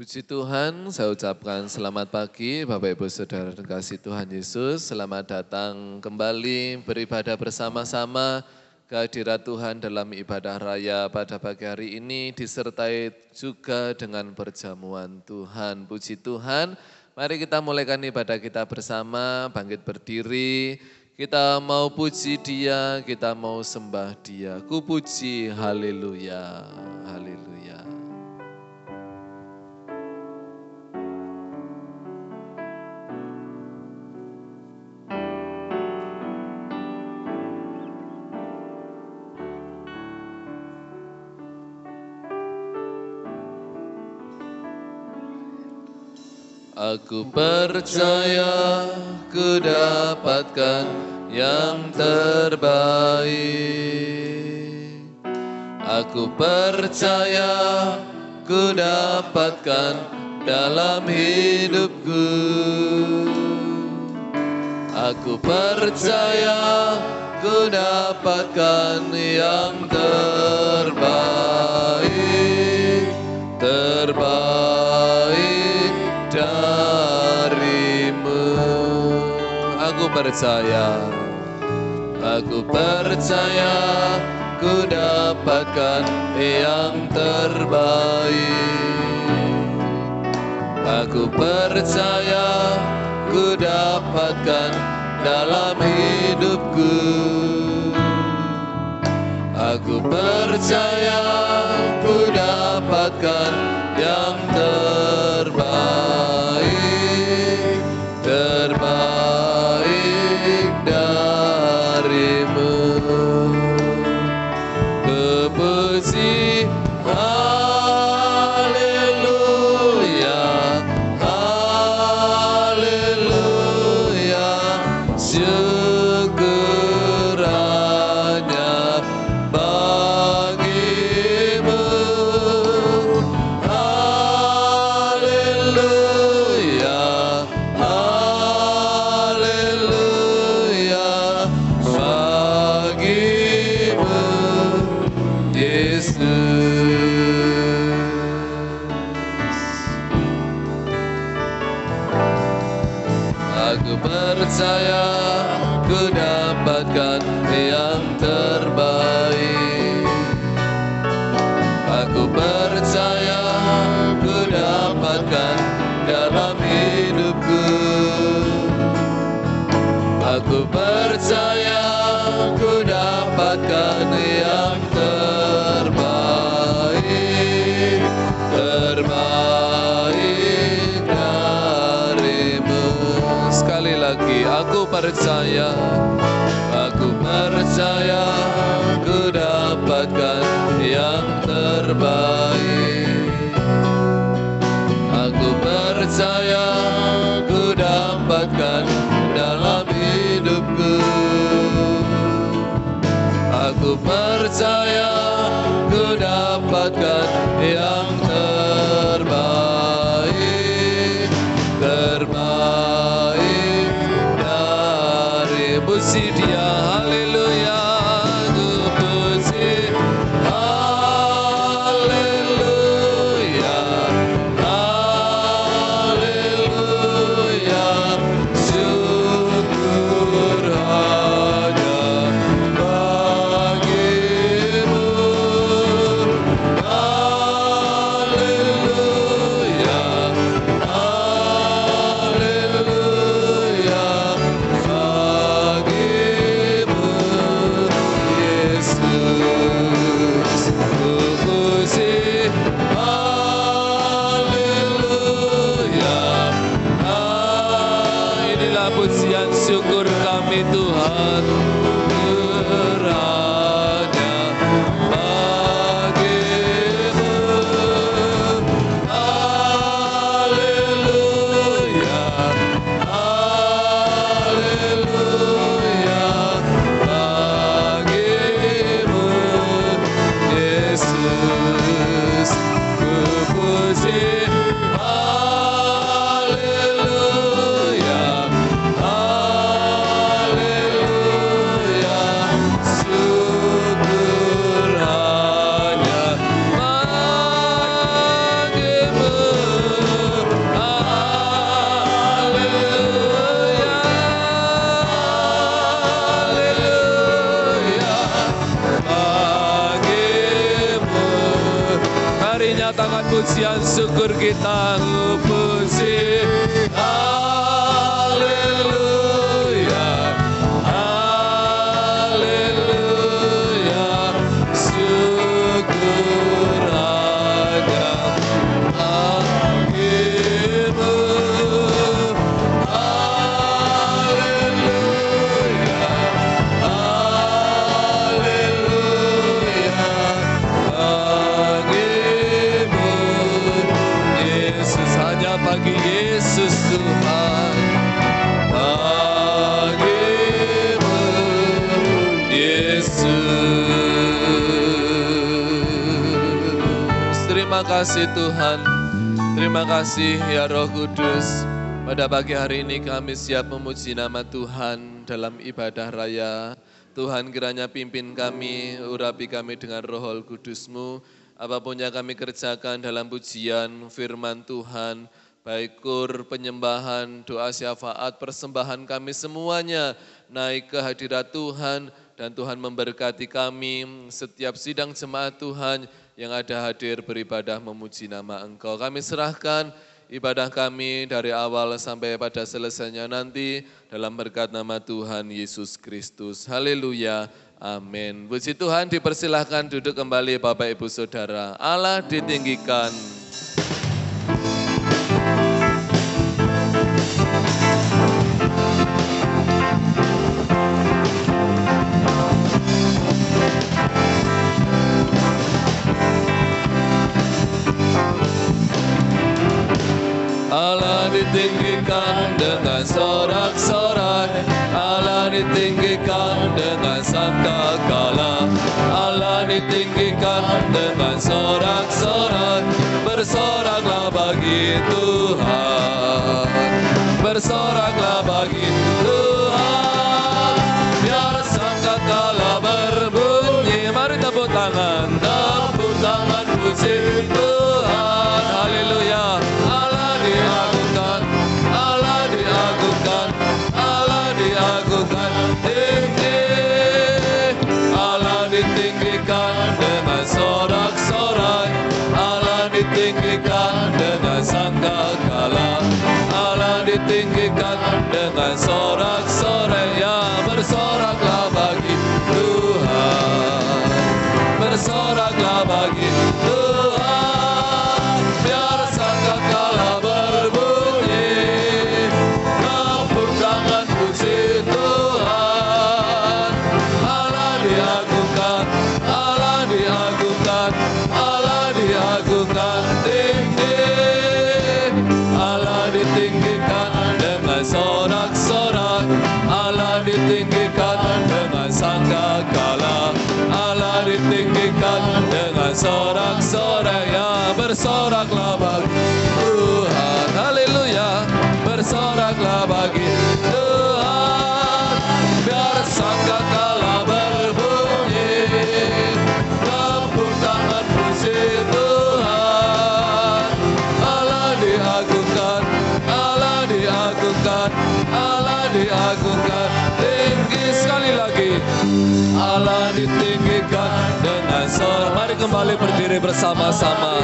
Puji Tuhan, saya ucapkan selamat pagi Bapak Ibu Saudara kasih Tuhan Yesus. Selamat datang kembali beribadah bersama-sama kehadirat Tuhan dalam ibadah raya pada pagi hari ini disertai juga dengan perjamuan Tuhan. Puji Tuhan, mari kita mulaikan ibadah kita bersama, bangkit berdiri. Kita mau puji Dia, kita mau sembah Dia. Ku puji, haleluya, haleluya. Aku percaya ku dapatkan yang terbaik. Aku percaya ku dapatkan dalam hidupku. Aku percaya ku dapatkan yang terbaik, terbaik darimu. Aku percaya ku dapatkan yang terbaik. Aku percaya ku dapatkan dalam hidupku. Aku percaya ku dapatkan yang terbaik, terbaik darimu. Ku puji, haleluya, haleluya, syukur hanya bagimu. Haleluya, haleluya, bagimu Yesus. Aku percaya ku dapatkan yang terbaik. Aku percaya ku dapatkan dalam hidupku. Aku percaya ku dapatkan yang terbaik, terbaik darimu. Sekali lagi, aku percaya ku dapatkan yang terbaik. Aku percaya ku dapatkan dalam hidupku. Aku percaya ku dapatkan yang terbaik, terbaik dari puji Dia, haleluya. Ku puji, haleluya, haleluya, syukur hanya bagimu. Haleluya, haleluya, bagimu Yesus. Ku puji, haleluya. Inilah pujian syukur kami Tuhan, hanya bagimu. Haleluya, haleluya, bagimu Yesus. Ku puji, haleluya, haleluya, syukur tangan pujian syukur kita puji. Haleluya, haleluya, syukur akan akhirmu. Haleluya, haleluya, bagimu Yesus, hanya bagi Yesus Tuhan, bagimu Yesus. Terima kasih Tuhan, terima kasih ya Roh Kudus. Pada pagi hari ini kami siap memuji nama Tuhan dalam ibadah raya. Tuhan kiranya pimpin kami, urapi kami dengan Roh Kudus-Mu. Apapun yang kami kerjakan dalam pujian firman Tuhan, baik kur, penyembahan, doa syafaat, persembahan kami semuanya naik ke hadirat Tuhan. Dan Tuhan memberkati kami, setiap sidang jemaat Tuhan yang ada hadir beribadah memuji nama Engkau. Kami serahkan ibadah kami dari awal sampai pada selesainya nanti dalam berkat nama Tuhan Yesus Kristus. Haleluya, amin. Puji Tuhan, dipersilahkan duduk kembali Bapak Ibu Saudara. Allah ditinggikan. Allah ditinggikan dengan sorak-sorai, Allah ditinggikan dengan sangkakala, Allah ditinggikan dengan sorak-sorai, bersoraklah bagi Tuhan, bersoraklah bagi Tuhan, biar sangkakala berbunyi, mari tepuk tangan puji Tuhan, haleluya. Diagungkan, Allah diagungkan, Allah diagungkan tinggi, Allah ditinggikan dengan sorak-sorai, Allah ditinggikan dengan sangkakala, Allah ditinggikan dengan sorak-sorai, ya bersoraklah bagi Tuhan, bersoraklah bagi Tuhan, biar sangkakala sorak-sorak, Allah ditinggikan dengan sangkakala, Allah ditinggikan dengan sorak-sorai, ya bersoraklah bagi Tuhan, haleluya, bersoraklah bagi Tuhan, biar sangkakala berbunyi, tepuk tangan puji Tuhan, Allah diagungkan, Allah diagungkan, Allah diagungkan tinggi, sekali lagi Allah ditinggikan dengan sorak. Mari kembali berdiri bersama-sama.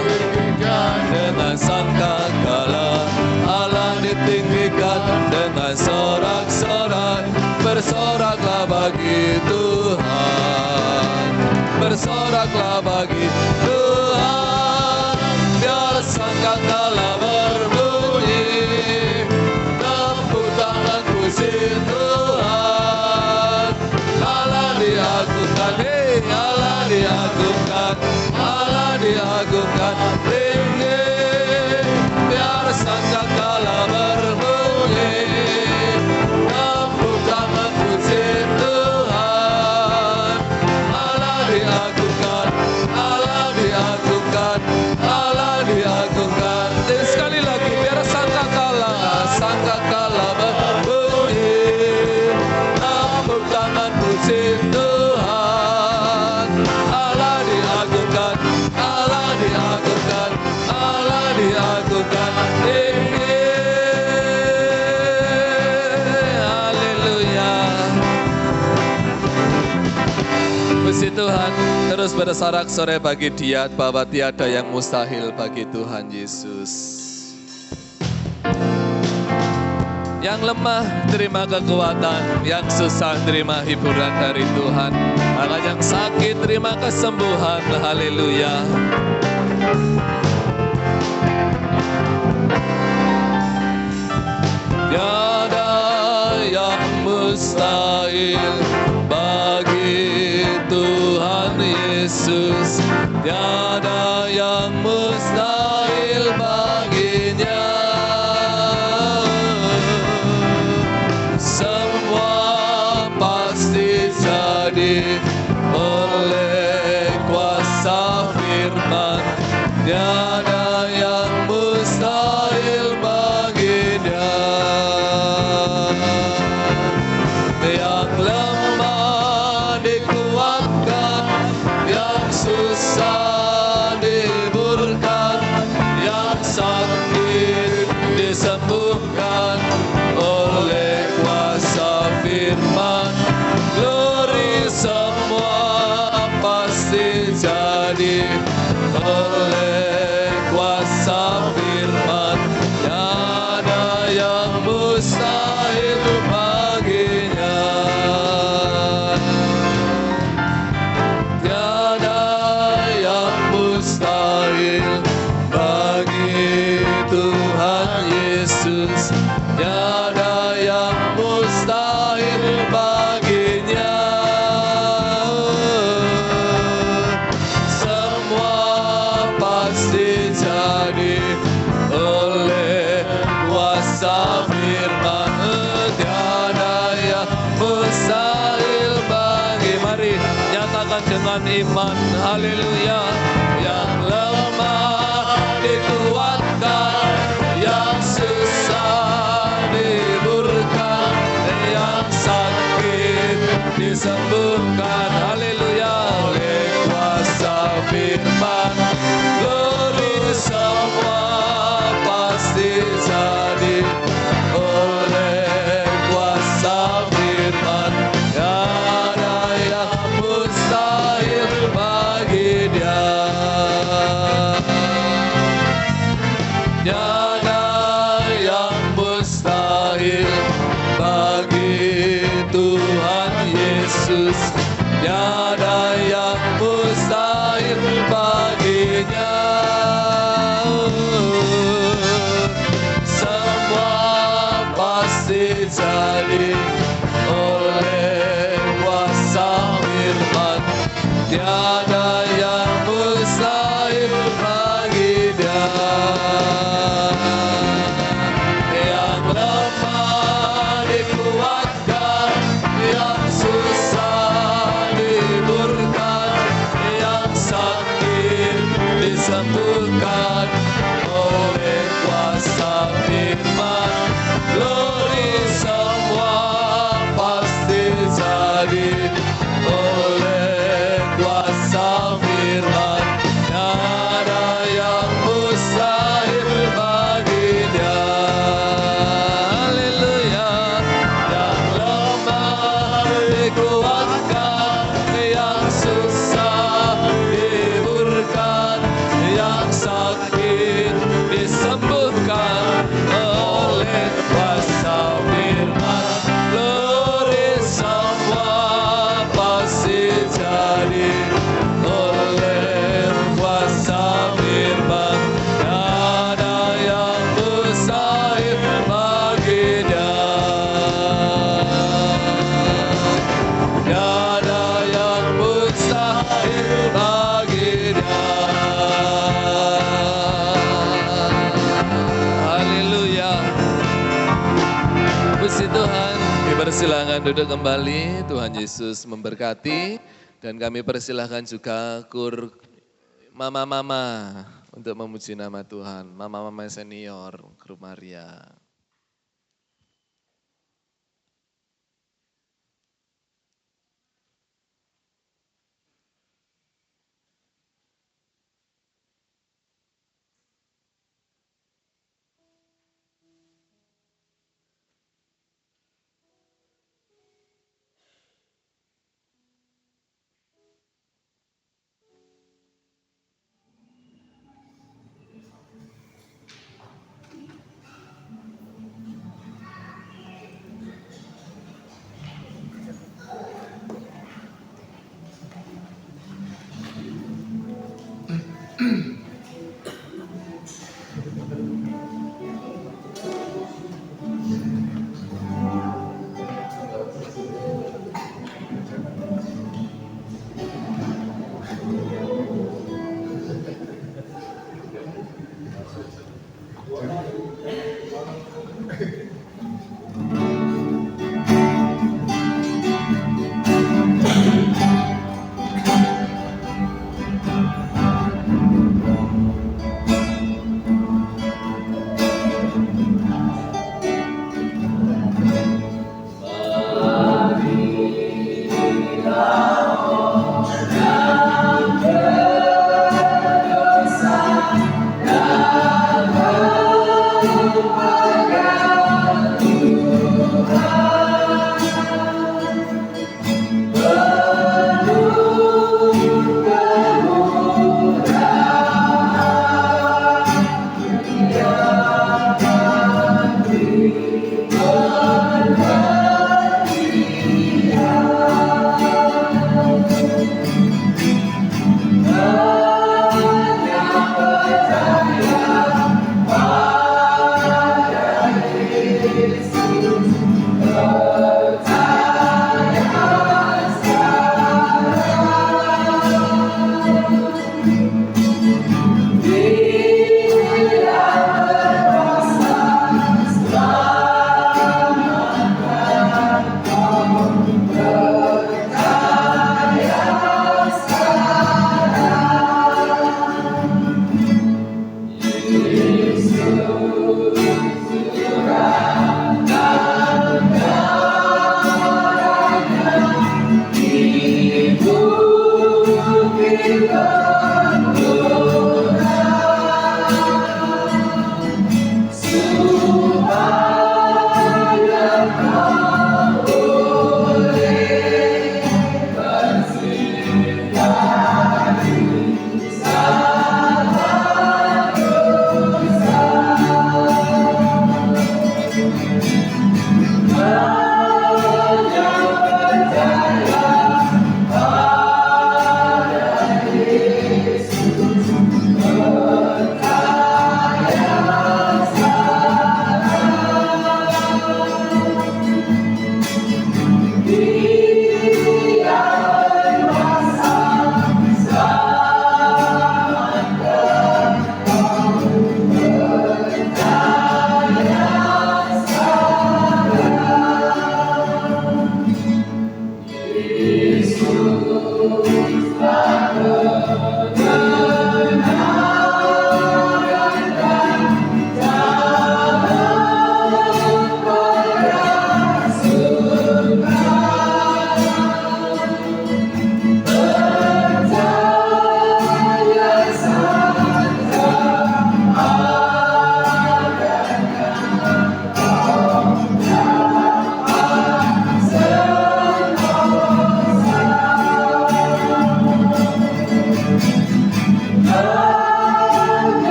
Dengan sangkakala Allah ditinggikan dengan sorak-sorai, bersoraklah bagi Tuhan, bersoraklah bagi Tuhan, biar sangkakala berbunyi, tepuk tangan puji Tuhan, Allah diagungkan, Allah diagungkan, Allah diagungkan tinggi, biar sangkakala berbunyi, tepuk tangan puji Tuhan, Allah diagungkan, Allah diagungkan, Allah diagungkan. Dan sekali lagi biar sangkakala berbunyi, tepuk tangan puji Tuhan, Allah diagungkan, Allah diagungkan, Allah diagungkan tinggi, haleluya. Puji Tuhan. terus bersorak-sorai bagi Dia bahwa tiada yang mustahil bagi Tuhan Yesus. Yang lemah terima kekuatan, yang susah terima hiburan dari Tuhan. Bahkan yang sakit terima kesembuhan, haleluya. Tiada yang mustahil bagi Tuhan Yesus, tiada yang mustahil baginya. Semua pasti jadi oleh kuasa firman, tiada yang mustahil bagi Dia. Yang lemah dikuatkan, yang susah dihiburkan, yang sakit disembuhkan oleh kuasa firman. Glory semua pasti jadi oleh kuasa firman. Tiada yang mustahil baginya. Tiada yang mustahil bagi Tuhan Yesus. Tiada yang mustahil baginya. Semua pasti jadi oleh kuasa firman. Tiada yang mustahil bagi. Mari nyatakan dengan iman, haleluya. Yang lemah dikuatkan, yang susah dihiburkan, yang sakit disembuhkan, haleluya, oleh kuasa firman. Glory semua pasti jadi oleh kuasa firman. Tiada yang mustahil bagi Dia. Tiada yang mustahil bagi Tuhan Yesus. Tiada yang mustahil baginya. Semua pasti jadi oleh kuasa firman. Tiada yang mustahil bagi Dia. Yang lemah dikuatkan, yang susah dihiburkan, yang sakit disembuhkan oleh kuasa firman. Glory semua pasti jadi oleh kuasa firman. Tiada yang mustahil bagi Dia. Haleluya. Yang lemah dikuatkan, yang susah dihiburkan, yang sakit disembuhkan oleh kuasa firman. Glory semua pasti jadi oleh kuasa firman. Tiada yang mustahil bagi Dia. Tiada yang mustahil bagi Dia. Haleluya. Puji Tuhan. Dipersilakan duduk kembali. Tuhan Yesus memberkati. Dan kami persilahkan juga mama-mama untuk memuji nama Tuhan. Mama-mama senior, Grup Maria.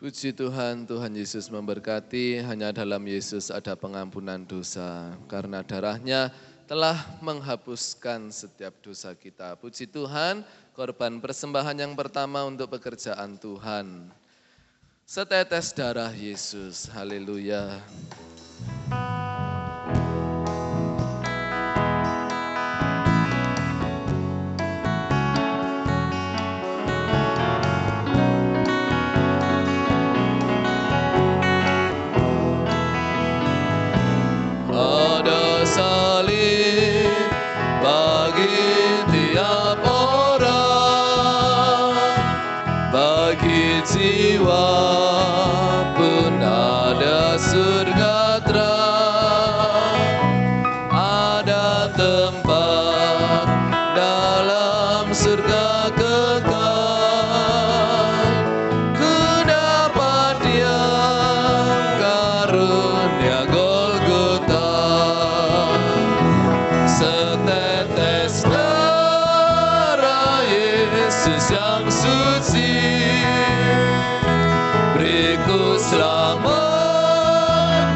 Puji Tuhan, Tuhan Yesus memberkati, hanya dalam Yesus ada pengampunan dosa. Karena darahnya telah menghapuskan setiap dosa kita. Puji Tuhan, korban persembahan yang pertama untuk pekerjaan Tuhan. Setetes darah Yesus, haleluya. Jiwa pun ada surga terang, ada tempat dalam surga kekal. Ku dapat diam karunia Golgota, setetes darah Yesus yang suci. Beriku selamat,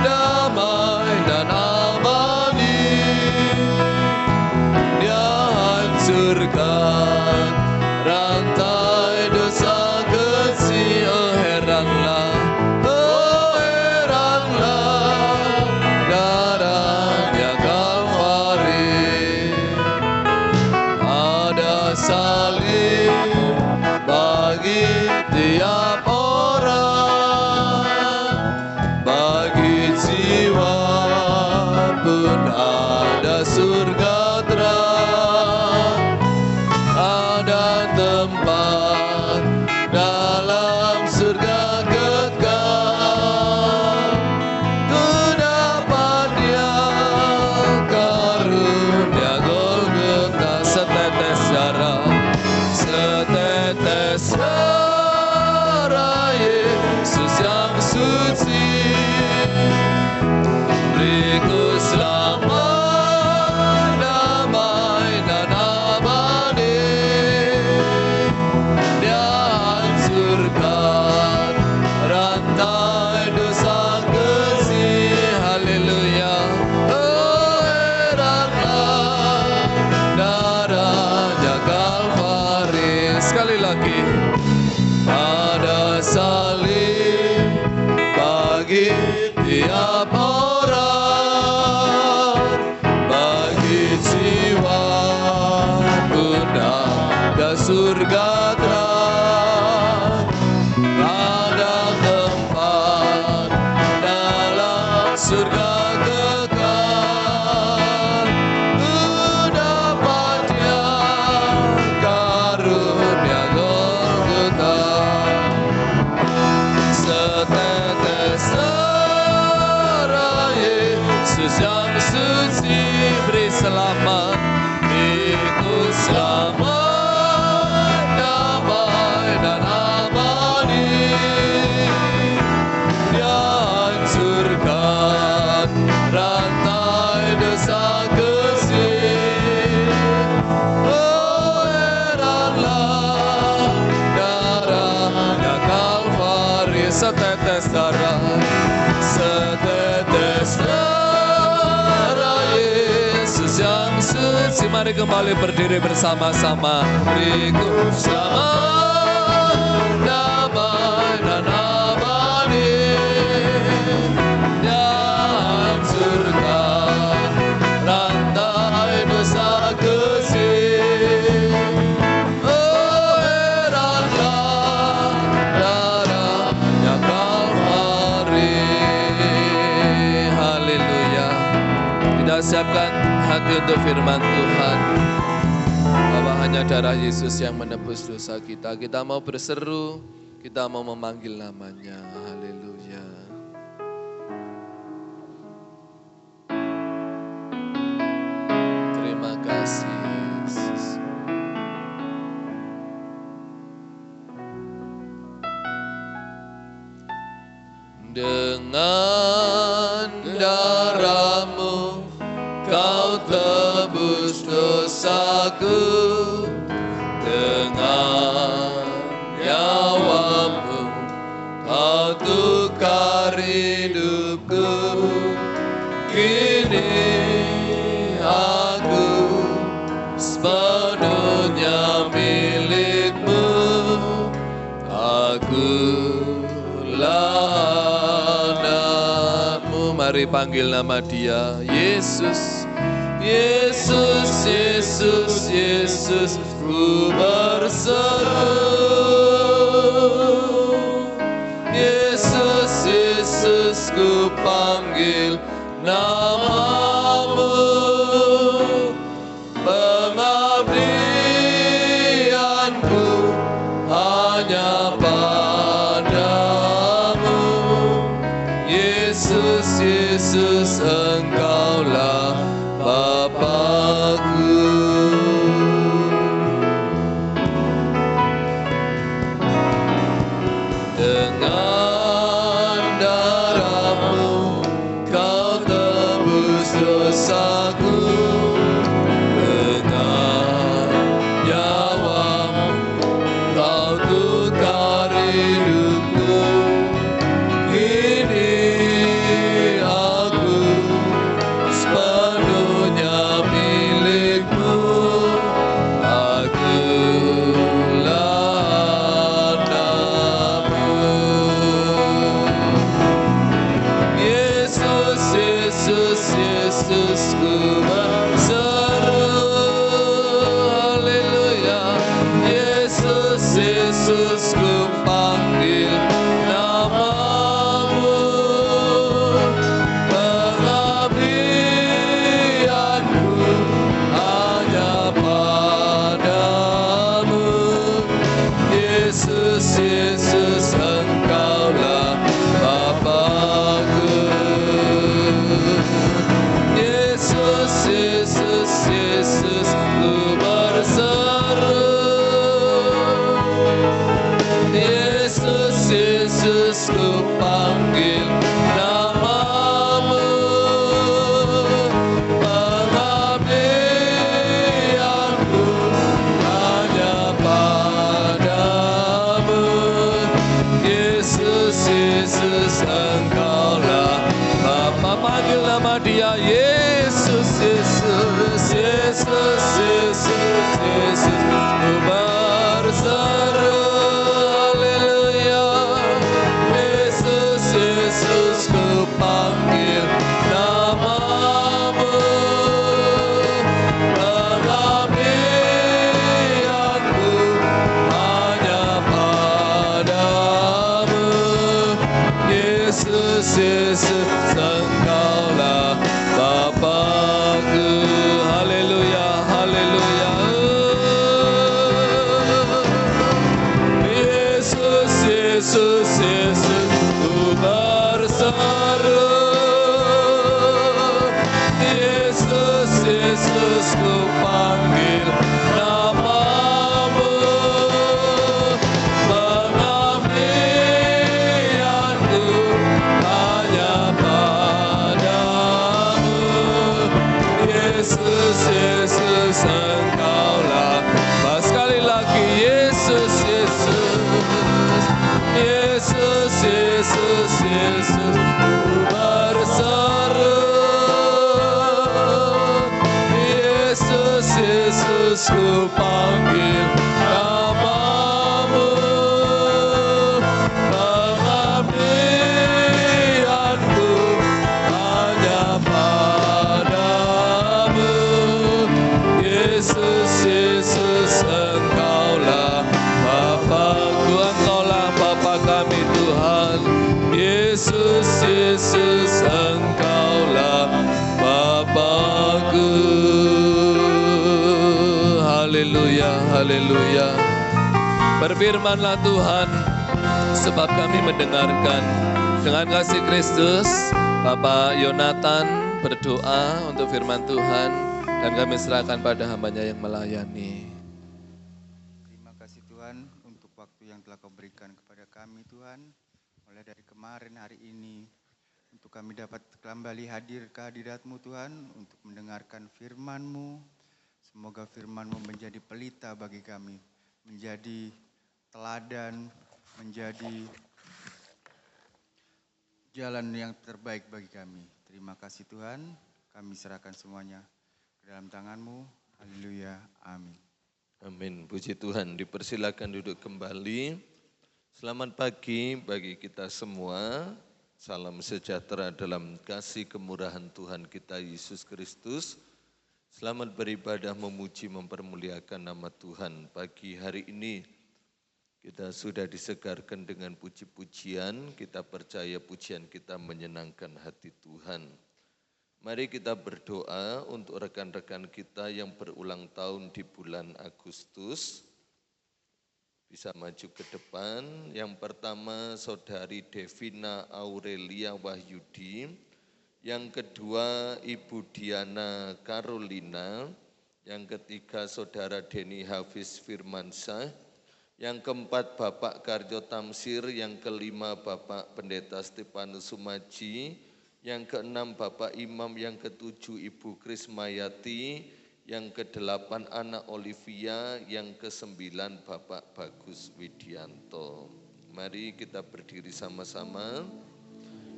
damai dan abadi. Dia hancurkan rantai dosa kecil. Oh heranlah, darahnya Kalvari. Ada salib bagi tiap surga terang, ada tempat dalam surga kekal. Ku dapat diam karunia Golgota, setetes darah Yesus yang suci. Beriku selamat, damai dan abadi. Dia hancurkan rantai dosa kecil. Haleluya. Oh heranlah darahnya Kalvari. Sekali lagi. Ada salib bagi tiap orang, bagi jiwa pun ada surga terang, ada tempat dalam surga kekal. Ku dapat diam karunia Golgota, setetes darah Yesus yang suci. Beri selamat, ikut selamat, damai dan abadi. Dia hancurkan rantai dosa kecil. Oh heranlah darahnya Kalvari, setetes darah Yesus yang suci. Mari kembali berdiri bersama-sama. Beriku selamat, damai dan abadi. Dia hancurkan rantai dosa kecil. Oh heranlah darahnya Kalvari. Haleluya. Kita siapkan hati untuk firman Tuhan, bahwa hanya darah Yesus yang menebus dosa kita. Kita mau berseru, kita mau memanggil namanya. Haleluya. Terima kasih Yesus. Dengan darah-Mu Kau tebus dosaku, dengan nyawa-Mu Kau Mari panggil nama Dia, Yesus. Yesus, Yesus, Yesus, ku berseru. Yesus, Yesus, ku panggil namamu. Pengabdianku hanya padamu. Yesus, Yesus, Engkaulah Bapakku. Dengan darahmu kau tebus dosaku. Dengan nyawamu kau tukar hidupku. Kini aku sepenuhnya milikmu. Akulah anakmu. Yesus, Yesus, Yesus, ku berseru. Haleluya. Yesus, Yesus, ku panggil namamu. Pengabdianku hanya padamu. Yesus, Yesus, Engkaulah Bapakku. Yesus, Yesus, Yesus, ku berseru. Yesus, Yesus, ku panggil namamu. Pengabdianku hanya padamu. Yesus, Yesus, Engkaulah Bapa. Panggil nama Dia, Yesus, Yesus, Yesus, Yesus, Yesus, ku berseru. Haleluya. Yesus, Yesus, ku panggil namamu. Pengabdianku hanya padamu. Yesus, Yesus, Engkaulah Bapakku. Haleluya, haleluya. Yesus, Yesus, Yesus, ku berseru. Yesus, Yesus, ku panggil namamu. Pengabdianku hanya padamu. Yesus, Yesus, Engkaulah. Sekali lagi, Yesus, Yesus, Yesus, Yesus, Yesus, ku berseru. Yesus, Yesus, ku panggil namamu. Pengabdianku hanya padamu. Yesus, Yesus, Engkaulah Bapakku. Engkaulah Bapa kami Tuhan. Yesus, Yesus, Engkaulah Bapakku. Haleluya, haleluya. Berfirmanlah Tuhan, sebab kami mendengarkan. Dengan kasih Kristus, Bapak Yonatan berdoa untuk firman Tuhan, dan kami serahkan pada hamba-Nya yang melayani. Terima kasih Tuhan untuk waktu yang telah Kau berikan kepada kami Tuhan. Mulai dari kemarin hari ini, untuk kami dapat kembali hadir ke hadirat-Mu Tuhan, untuk mendengarkan firman-Mu. Semoga firman-Mu menjadi pelita bagi kami, menjadi teladan, menjadi jalan yang terbaik bagi kami. Terima kasih Tuhan, kami serahkan semuanya ke dalam tangan-Mu. Haleluya, amin. Amin, puji Tuhan. Dipersilakan duduk kembali. Selamat pagi bagi kita semua. Salam sejahtera dalam kasih kemurahan Tuhan kita Yesus Kristus. Selamat beribadah, memuji, mempermuliakan nama Tuhan. Pagi hari ini kita sudah disegarkan dengan puji-pujian, kita percaya pujian kita menyenangkan hati Tuhan. Mari kita berdoa untuk rekan-rekan kita yang berulang tahun di bulan Agustus. Bisa maju ke depan. Yang pertama Saudari Devina Aurelia Wahyudi. Yang kedua Ibu Diana Carolina. Yang ketiga Saudara Denny Hafiz Firmansyah. Yang keempat Bapak Karjo Tamsir. Yang kelima Bapak Pendeta Stefanus Sumaji. Yang keenam Bapak Imam. Yang ketujuh Ibu Krismayati. Yang kedelapan anak Olivia, yang kesembilan Bapak Bagus Widianto. Mari kita berdiri sama-sama,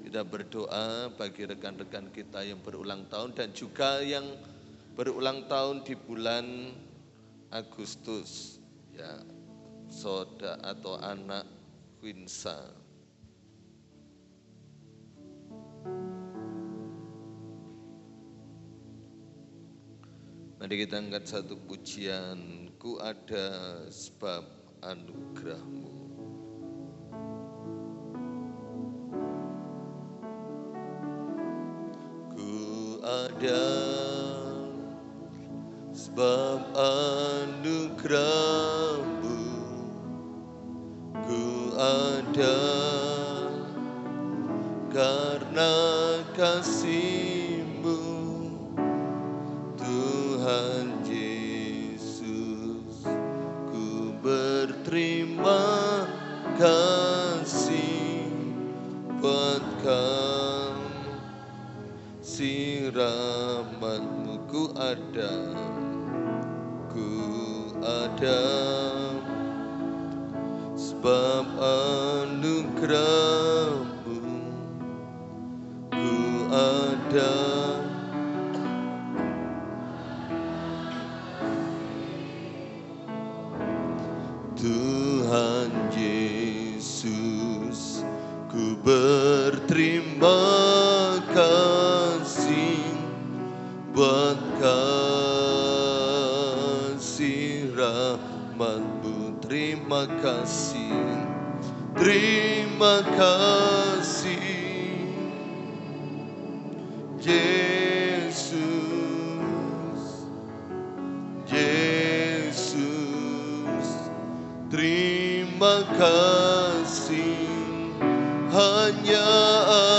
kita berdoa bagi rekan-rekan kita yang berulang tahun dan juga yang berulang tahun di bulan Agustus, ya, saudara atau anak Quinsa. Mari kita angkat satu pujian, ku ada sebab anugerah-Mu. Ku ada sebab anugerah-Mu. Ku ada karena kasih-Mu. Tuhan Yesus, ku berterima kasih buat kasih rahmat-Mu. Ku ada sebab anugerah-Mu. Ku ada Tuhan Yesus, ku berterima kasih buat kasih rahmat-Mu. Terima kasih, terima kasih Yesus, terima kasih, hanya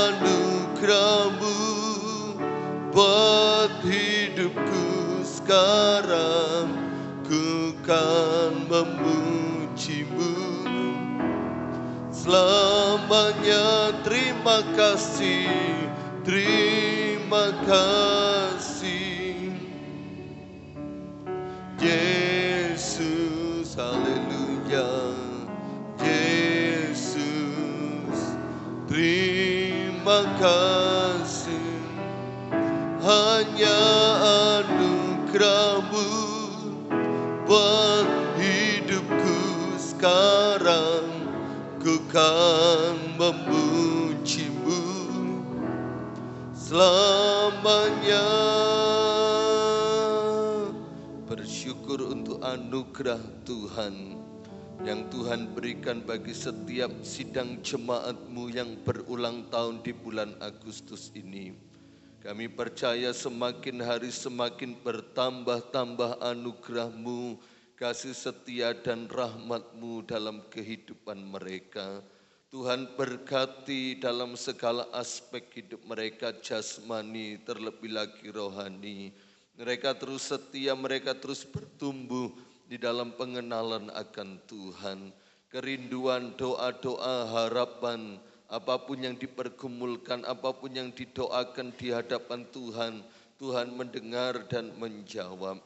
anugerah-Mu buat hidupku sekarang. Ku kan memuji-Mu selamanya. Terima kasih, terima kasih Yesus, haleluya. Yesus, terima kasih, hanya anugerah-Mu buat hidupku sekarang. Ku kan memuji-Mu selamanya. Bersyukur untuk anugerah Tuhan yang Tuhan berikan bagi setiap sidang jemaat-Mu yang berulang tahun di bulan Agustus ini. Kami percaya semakin hari semakin bertambah-tambah anugerah-Mu, kasih setia dan rahmat-Mu dalam kehidupan mereka. Tuhan berkati dalam segala aspek hidup mereka, jasmani terlebih lagi rohani. Mereka terus setia, mereka terus bertumbuh di dalam pengenalan akan Tuhan. Kerinduan, doa-doa, harapan, apapun yang dipergumulkan, apapun yang didoakan di hadapan Tuhan, Tuhan mendengar dan menjawab.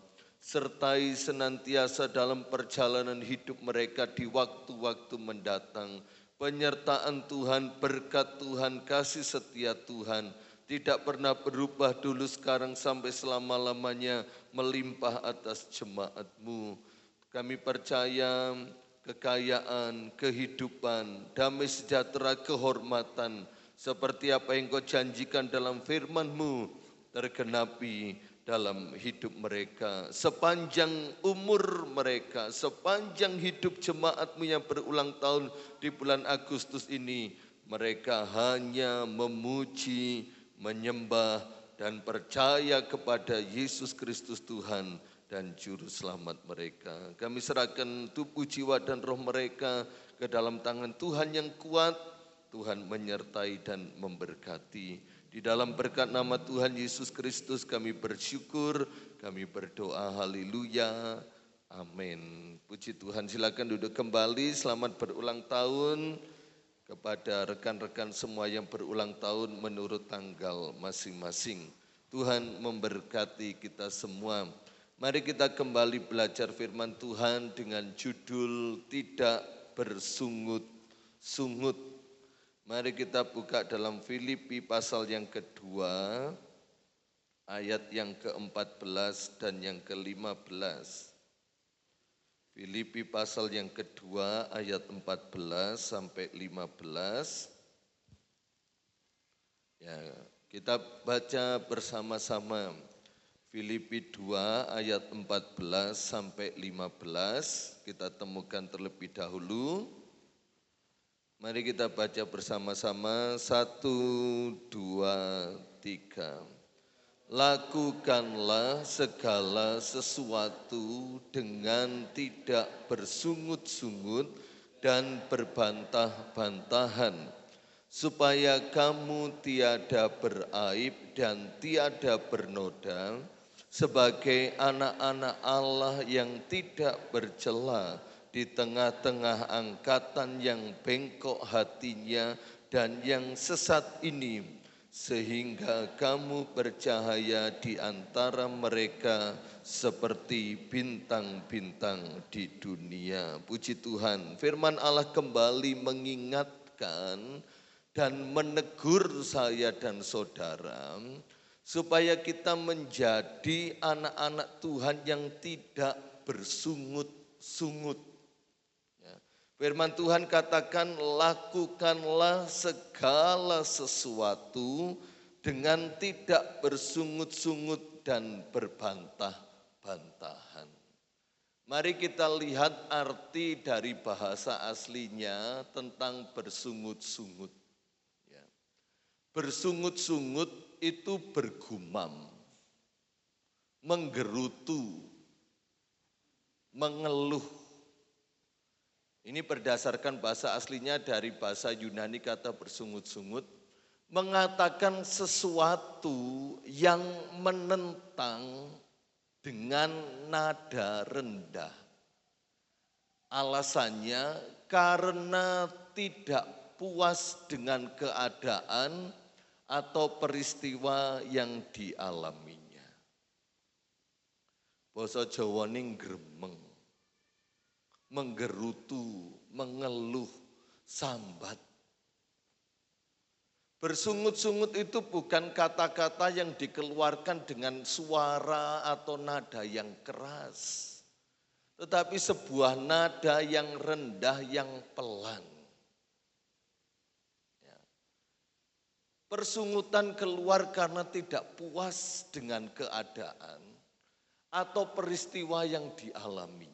Sertai senantiasa dalam perjalanan hidup mereka di waktu-waktu mendatang. Penyertaan Tuhan, berkat Tuhan, kasih setia Tuhan tidak pernah berubah dulu, sekarang, sampai selama-lamanya melimpah atas jemaat-Mu. Kami percaya kekayaan, kehidupan, damai sejahtera, kehormatan seperti apa yang Kau janjikan dalam firman-Mu tergenapi dalam hidup mereka. Sepanjang umur mereka, sepanjang hidup jemaat-Mu yang berulang tahun di bulan Agustus ini, mereka hanya memuji, menyembah, dan percaya kepada Yesus Kristus Tuhan dan Juru Selamat mereka. Kami serahkan tubuh, jiwa, dan roh mereka ke dalam tangan Tuhan yang kuat. Tuhan menyertai dan memberkati. Di dalam berkat nama Tuhan Yesus Kristus kami bersyukur, kami berdoa, haleluya, amin. Puji Tuhan, silakan duduk kembali. Selamat berulang tahun kepada rekan-rekan semua yang berulang tahun menurut tanggal masing-masing. Tuhan memberkati kita semua. Mari kita kembali belajar firman Tuhan dengan judul tidak bersungut-sungut. Mari kita buka dalam Filipi pasal yang kedua, ayat yang ke-14 dan yang ke-15. Filipi pasal yang kedua, ayat 14 sampai 15. Ya, kita baca bersama-sama. Filipi 2 ayat 14 sampai 15. Kita temukan terlebih dahulu. Mari kita baca bersama-sama, 1, 2, 3. Lakukanlah segala sesuatu dengan tidak bersungut-sungut dan berbantah-bantahan, supaya kamu tiada beraib dan tiada bernoda, sebagai anak-anak Allah yang tidak bercela, di tengah-tengah angkatan yang bengkok hatinya dan yang sesat ini, sehingga kamu bercahaya di antara mereka seperti bintang-bintang di dunia. Puji Tuhan, firman Allah kembali mengingatkan dan menegur saya dan saudara, supaya kita menjadi anak-anak Tuhan yang tidak bersungut-sungut. Firman Tuhan katakan, lakukanlah segala sesuatu dengan tidak bersungut-sungut dan berbantah-bantahan. Mari kita lihat arti dari bahasa aslinya tentang bersungut-sungut. Bersungut-sungut itu bergumam, menggerutu, mengeluh. Ini berdasarkan bahasa aslinya dari bahasa Yunani, kata bersungut-sungut, mengatakan sesuatu yang menentang dengan nada rendah. Alasannya karena tidak puas dengan keadaan atau peristiwa yang dialaminya. Basa Jawa ning gremeng, menggerutu, mengeluh, sambat. Bersungut-sungut itu bukan kata-kata yang dikeluarkan dengan suara atau nada yang keras, tetapi sebuah nada yang rendah, yang pelan. Persungutan keluar karena tidak puas dengan keadaan atau peristiwa yang dialaminya.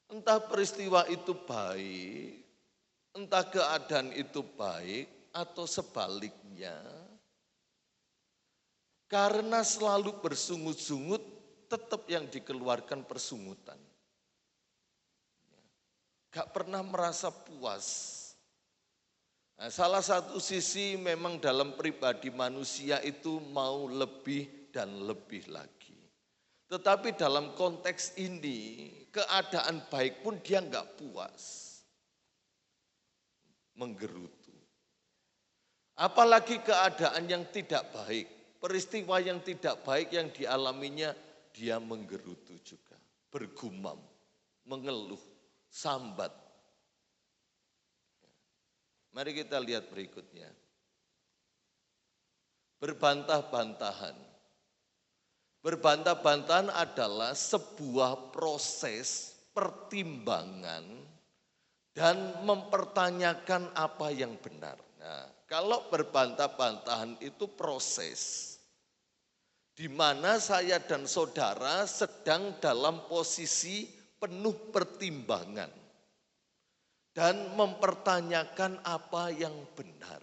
Entah peristiwa itu baik, entah keadaan itu baik, atau sebaliknya. Karena selalu bersungut-sungut, tetap yang dikeluarkan persungutan. Gak pernah merasa puas. Nah, salah satu sisi memang dalam pribadi manusia itu mau lebih dan lebih lagi. Tetapi dalam konteks ini, keadaan baik pun dia enggak puas. Menggerutu. Apalagi keadaan yang tidak baik, peristiwa yang tidak baik yang dialaminya, dia menggerutu juga. Bergumam, mengeluh, sambat. Mari kita lihat berikutnya. Berbantah-bantahan. Berbantah-bantahan adalah sebuah proses pertimbangan dan mempertanyakan apa yang benar. Nah, kalau berbantah-bantahan itu proses di mana saya dan saudara sedang dalam posisi penuh pertimbangan dan mempertanyakan apa yang benar.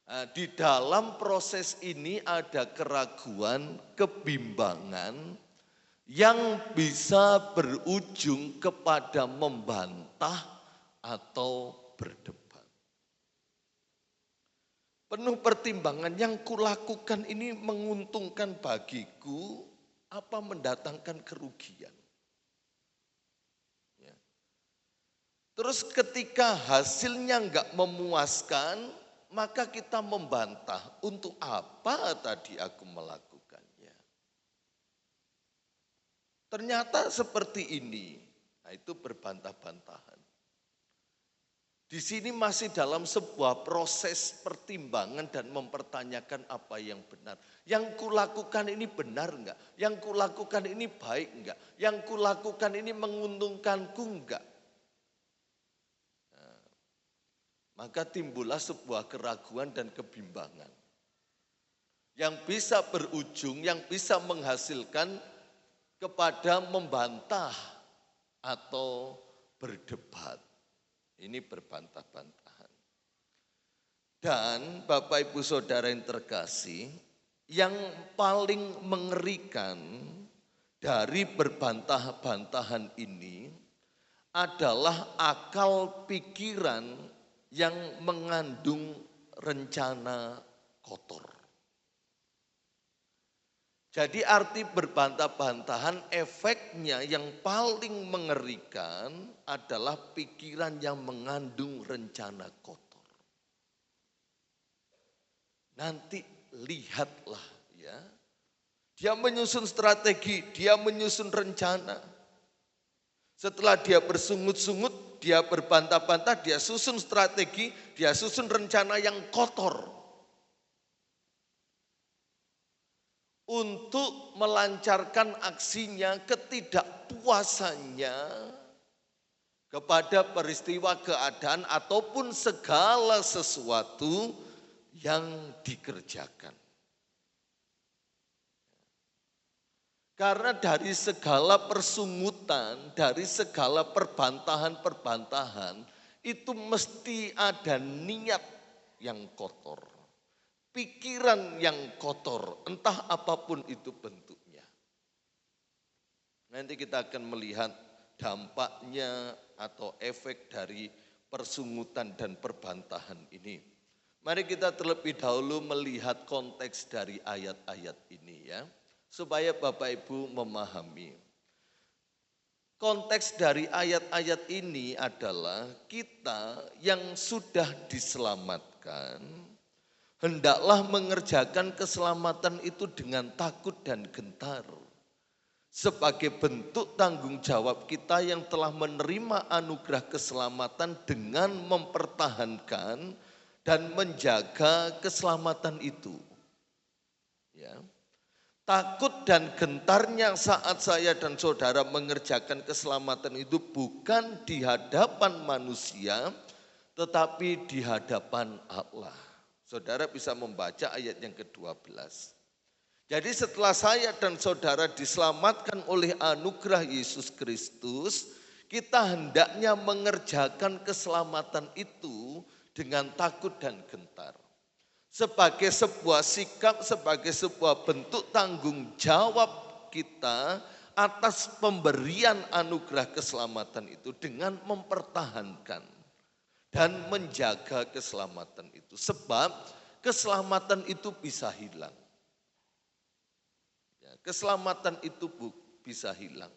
Nah, di dalam proses ini ada keraguan, kebimbangan yang bisa berujung kepada membantah atau berdebat. Penuh pertimbangan, yang kulakukan ini menguntungkan bagiku apa mendatangkan kerugian. Ya. Terus ketika hasilnya enggak memuaskan, maka kita membantah, untuk apa tadi aku melakukannya. Ternyata seperti ini. Nah, itu berbantah-bantahan. Di sini masih dalam sebuah proses pertimbangan dan mempertanyakan apa yang benar. Yang kulakukan ini benar enggak? Yang kulakukan ini baik enggak? Yang kulakukan ini menguntungkanku enggak? Nah, maka timbullah sebuah keraguan dan kebimbangan. Yang bisa berujung, yang bisa menghasilkan kepada membantah atau berdebat. Ini berbantah-bantahan. Dan Bapak Ibu Saudara yang terkasih, yang paling mengerikan dari berbantah-bantahan ini adalah akal pikiran yang mengandung rencana kotor. Jadi arti berbantah-bantahan, efeknya yang paling mengerikan adalah pikiran yang mengandung rencana kotor. Nanti lihatlah ya, dia menyusun strategi, dia menyusun rencana. Setelah dia bersungut-sungut, dia berbantah-bantah, dia susun strategi, dia susun rencana yang kotor. Untuk melancarkan aksinya, ketidakpuasannya kepada peristiwa keadaan ataupun segala sesuatu yang dikerjakan. Karena dari segala persungutan, dari segala perbantahan-perbantahan, itu mesti ada niat yang kotor. Pikiran yang kotor, entah apapun itu bentuknya. Nanti kita akan melihat dampaknya atau efek dari persungutan dan perbantahan ini. Mari kita terlebih dahulu melihat konteks dari ayat-ayat ini ya, supaya Bapak Ibu memahami. Konteks dari ayat-ayat ini adalah kita yang sudah diselamatkan, hendaklah mengerjakan keselamatan itu dengan takut dan gentar. Sebagai bentuk tanggung jawab kita yang telah menerima anugerah keselamatan dengan mempertahankan dan menjaga keselamatan itu. Ya. Takut dan gentarnya saat saya dan saudara mengerjakan keselamatan itu bukan di hadapan manusia, tetapi di hadapan Allah. Saudara bisa membaca ayat yang ke-12. Jadi setelah saya dan saudara diselamatkan oleh anugerah Yesus Kristus, kita hendaknya mengerjakan keselamatan itu dengan takut dan gentar. Sebagai sebuah sikap, sebagai sebuah bentuk tanggung jawab kita atas pemberian anugerah keselamatan itu dengan mempertahankan dan menjaga keselamatan itu. Sebab keselamatan itu bisa hilang. Ya, keselamatan itu bisa hilang.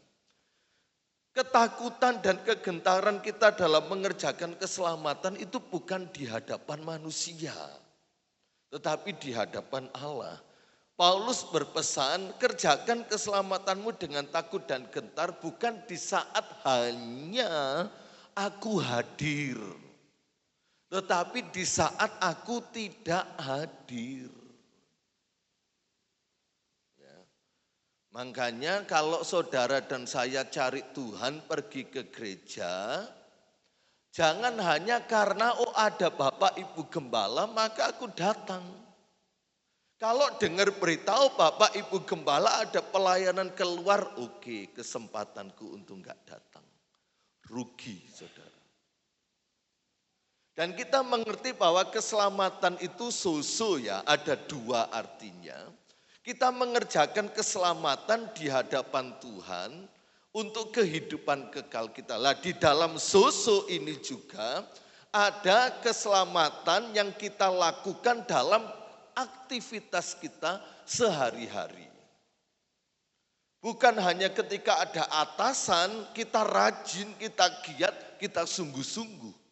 Ketakutan dan kegentaran kita dalam mengerjakan keselamatan itu bukan di hadapan manusia, tetapi di hadapan Allah. Paulus berpesan, kerjakan keselamatanmu dengan takut dan gentar, bukan di saat hanya aku hadir, tetapi di saat aku tidak hadir. Ya. Makanya kalau saudara dan saya cari Tuhan pergi ke gereja, Jangan hanya karena ada Bapak Ibu Gembala maka aku datang. Kalau dengar beritahu Bapak Ibu Gembala ada pelayanan keluar, oke, kesempatanku untuk enggak datang. Rugi, saudara. Dan kita mengerti bahwa keselamatan itu so-so ya, ada dua artinya. Kita mengerjakan keselamatan di hadapan Tuhan untuk kehidupan kekal kita. Lah di dalam so-so ini juga ada keselamatan yang kita lakukan dalam aktivitas kita sehari-hari. Bukan hanya ketika ada atasan, kita rajin, kita giat, kita sungguh-sungguh.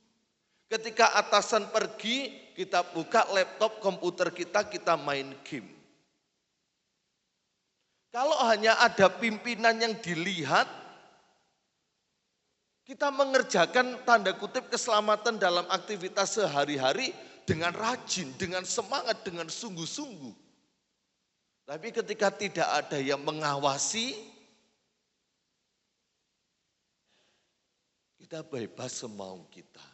Ketika atasan pergi, kita buka laptop komputer kita main game. Kalau hanya ada pimpinan yang dilihat, kita mengerjakan tanda kutip keselamatan dalam aktivitas sehari-hari dengan rajin, dengan semangat, dengan sungguh-sungguh. Tapi ketika tidak ada yang mengawasi, kita bebas semau kita.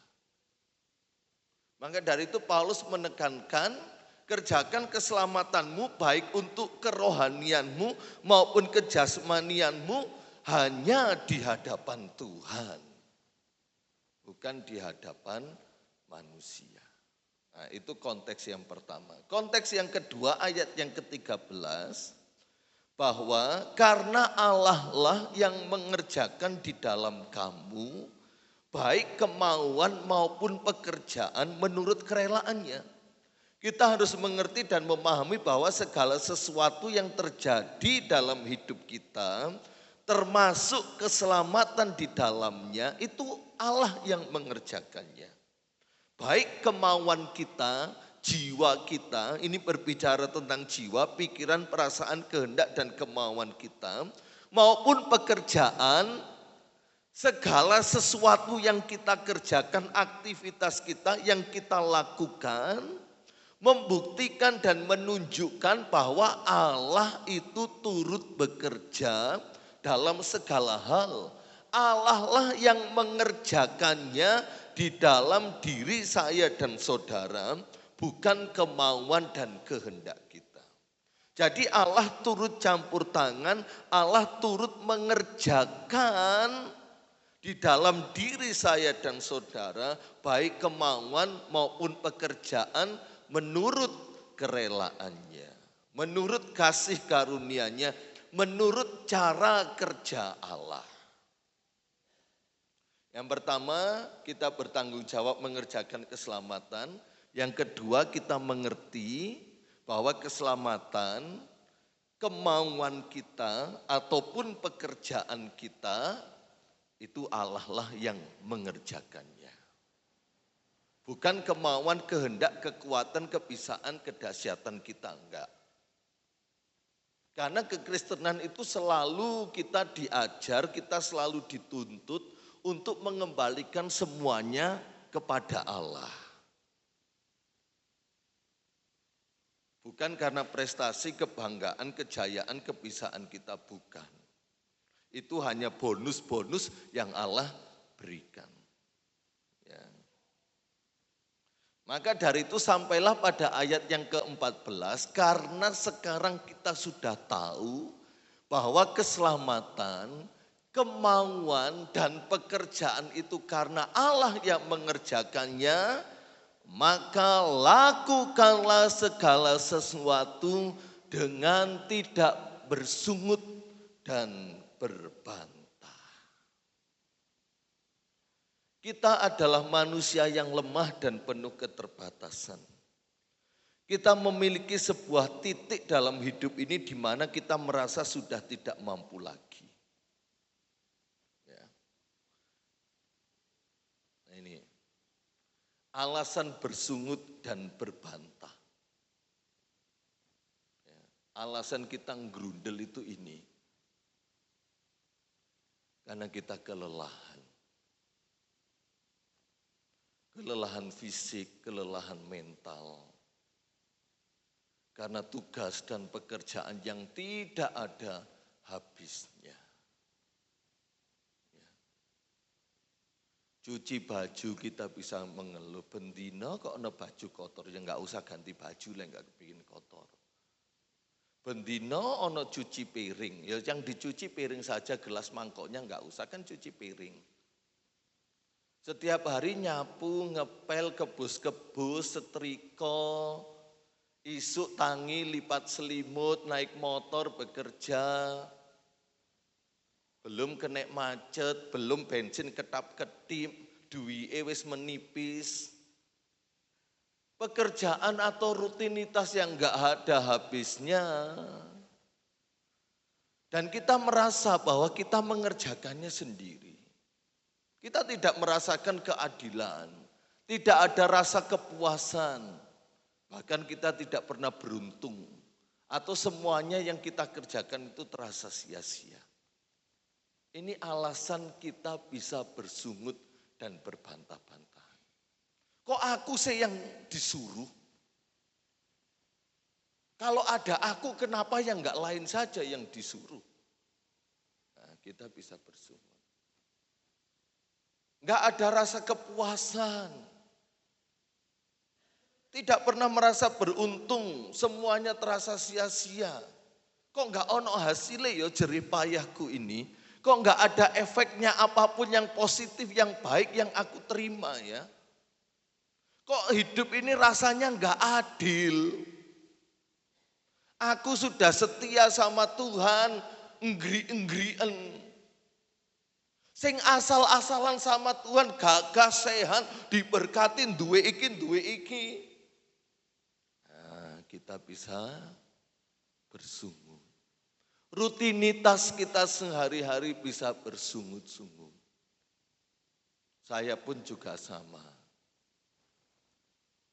Maka dari itu Paulus menekankan, kerjakan keselamatanmu baik untuk kerohanianmu maupun kejasmanianmu hanya di hadapan Tuhan. Bukan di hadapan manusia. Nah, itu konteks yang pertama. Konteks yang kedua ayat yang ke-13. Bahwa karena Allah lah yang mengerjakan di dalam kamu baik kemauan maupun pekerjaan menurut kerelaannya. Kita harus mengerti dan memahami bahwa segala sesuatu yang terjadi dalam hidup kita, termasuk keselamatan di dalamnya, itu Allah yang mengerjakannya. Baik kemauan kita, jiwa kita, ini berbicara tentang jiwa, pikiran, perasaan, kehendak, dan kemauan kita, maupun pekerjaan, segala sesuatu yang kita kerjakan, aktivitas kita yang kita lakukan, membuktikan dan menunjukkan bahwa Allah itu turut bekerja dalam segala hal. Allah lah yang mengerjakannya di dalam diri saya dan saudara, bukan kemauan dan kehendak kita. Jadi Allah turut campur tangan, Allah turut mengerjakan di dalam diri saya dan saudara, baik kemauan maupun pekerjaan menurut kerelaannya, menurut kasih karunia-Nya, menurut cara kerja Allah. Yang pertama, kita bertanggung jawab mengerjakan keselamatan. Yang kedua, kita mengerti bahwa keselamatan, kemauan kita ataupun pekerjaan kita, itu Allah lah yang mengerjakannya. Bukan kemauan, kehendak, kekuatan, kebisaan, kedahsyatan kita, enggak. Karena kekristenan itu selalu kita diajar, kita selalu dituntut untuk mengembalikan semuanya kepada Allah. Bukan karena prestasi, kebanggaan, kejayaan, kebisaan kita, bukan. Itu hanya bonus-bonus yang Allah berikan. Ya. Maka dari itu sampailah pada ayat yang ke-14, karena sekarang kita sudah tahu bahwa keselamatan, kemauan dan pekerjaan itu karena Allah yang mengerjakannya, maka lakukanlah segala sesuatu dengan tidak bersungut dan berbantah. Kita adalah manusia yang lemah dan penuh keterbatasan. Kita memiliki sebuah titik dalam hidup ini di mana kita merasa sudah tidak mampu lagi. Ini alasan bersungut dan berbantah. Alasan kita ngerundel itu ini. Karena kita kelelahan. Kelelahan fisik, kelelahan mental. Karena tugas dan pekerjaan yang tidak ada habisnya. Cuci baju kita bisa mengeluh, bendino kok ada baju kotor, ya nggak usah ganti baju lah, nggak bikin kotor. Bendino ono cuci piring, ya yang dicuci piring saja, gelas mangkoknya nggak usah kan cuci piring. Setiap hari nyapu, ngepel, kebus-kebus, setrika, isuk tangi, lipat selimut, naik motor, bekerja. Belum kena macet, belum bensin ketap-ketip, duwike wis menipis. Pekerjaan atau rutinitas yang enggak ada habisnya. Dan kita merasa bahwa kita mengerjakannya sendiri. Kita tidak merasakan keadilan, tidak ada rasa kepuasan. Bahkan kita tidak pernah beruntung. Atau semuanya yang kita kerjakan itu terasa sia-sia. Ini alasan kita bisa bersungut dan berbantah-bantahan. Kok aku sih yang disuruh? Kalau ada aku, kenapa yang enggak lain saja yang disuruh? Nah, kita bisa bersungut. Enggak ada rasa kepuasan. Tidak pernah merasa beruntung, semuanya terasa sia-sia. Kok enggak ono hasilnya ya jerih payahku ini? Kok enggak ada efeknya apapun yang positif, yang baik yang aku terima ya? Kok hidup ini rasanya enggak adil? Aku sudah setia sama Tuhan, enggri-enggrian. Sing asal-asalan sama Tuhan, gagah sehat, diberkatin duwe iki. Nah, kita bisa bersungut. Rutinitas kita sehari-hari bisa bersungut-sungut. Saya pun juga sama.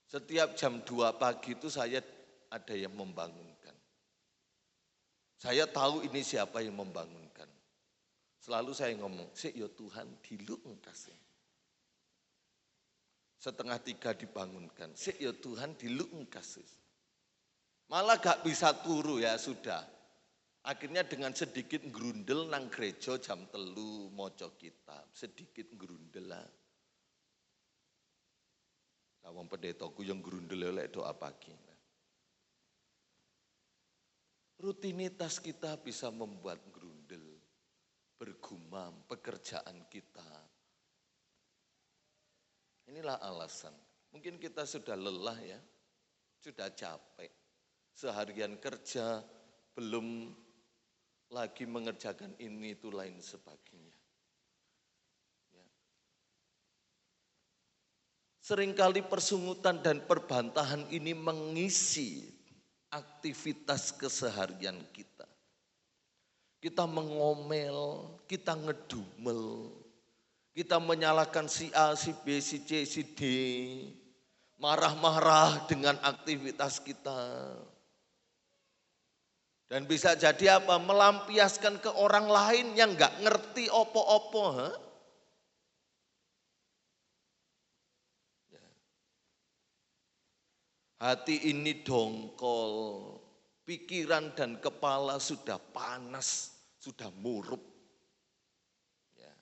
Setiap jam 2 pagi itu saya ada yang membangunkan. Saya tahu ini siapa yang membangunkan. Selalu saya ngomong, "Sik ya Tuhan, diluk engkase." 2:30 dibangunkan, "Sik ya Tuhan, diluk engkase." Malah gak bisa turu ya sudah. Akhirnya dengan sedikit ngerundel nang gereja jam 3 maca kitab, sedikit ngerundel lah. Wong pendetaku yang ngerundel oleh doa pagi. Rutinitas kita bisa membuat ngerundel, bergumam pekerjaan kita. Inilah alasan. Mungkin kita sudah lelah ya, sudah capek. Seharian kerja, belum lagi mengerjakan ini itu lain sebagainya. Ya. Seringkali persungutan dan perbantahan ini mengisi aktivitas keseharian kita. Kita mengomel, kita ngedumel, kita menyalahkan si A, si B, si C, si D, marah-marah dengan aktivitas kita. Dan bisa jadi apa? Melampiaskan ke orang lain yang enggak ngerti opo-opo. Hati ini dongkol, pikiran dan kepala sudah panas, sudah murup. Ya.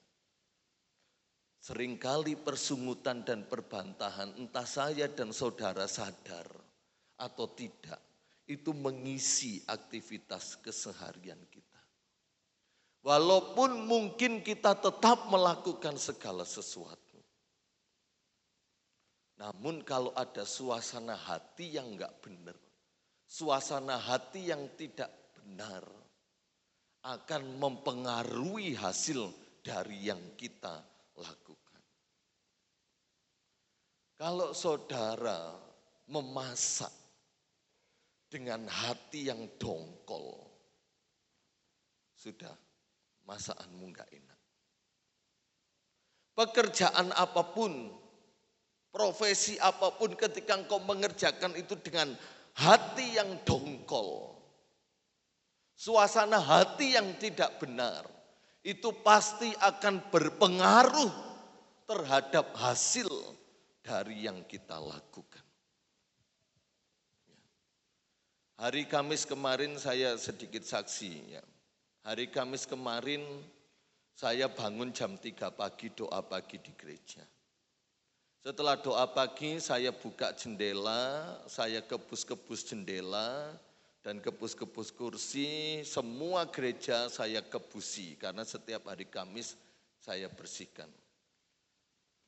Seringkali persungutan dan perbantahan, entah saya dan saudara sadar atau tidak, itu mengisi aktivitas keseharian kita. Walaupun mungkin kita tetap melakukan segala sesuatu. Namun kalau ada suasana hati yang enggak benar, suasana hati yang tidak benar, akan mempengaruhi hasil dari yang kita lakukan. Kalau saudara memasak dengan hati yang dongkol, sudah masakanmu enggak enak. Pekerjaan apapun, profesi apapun ketika engkau mengerjakan itu dengan hati yang dongkol, suasana hati yang tidak benar, itu pasti akan berpengaruh terhadap hasil dari yang kita lakukan. Hari Kamis kemarin saya sedikit saksi. Ya. Hari Kamis kemarin saya bangun jam 3 pagi doa pagi di gereja. Setelah doa pagi saya buka jendela, saya kebus-kebus jendela dan kebus-kebus kursi, semua gereja saya kebusi karena setiap hari Kamis saya bersihkan.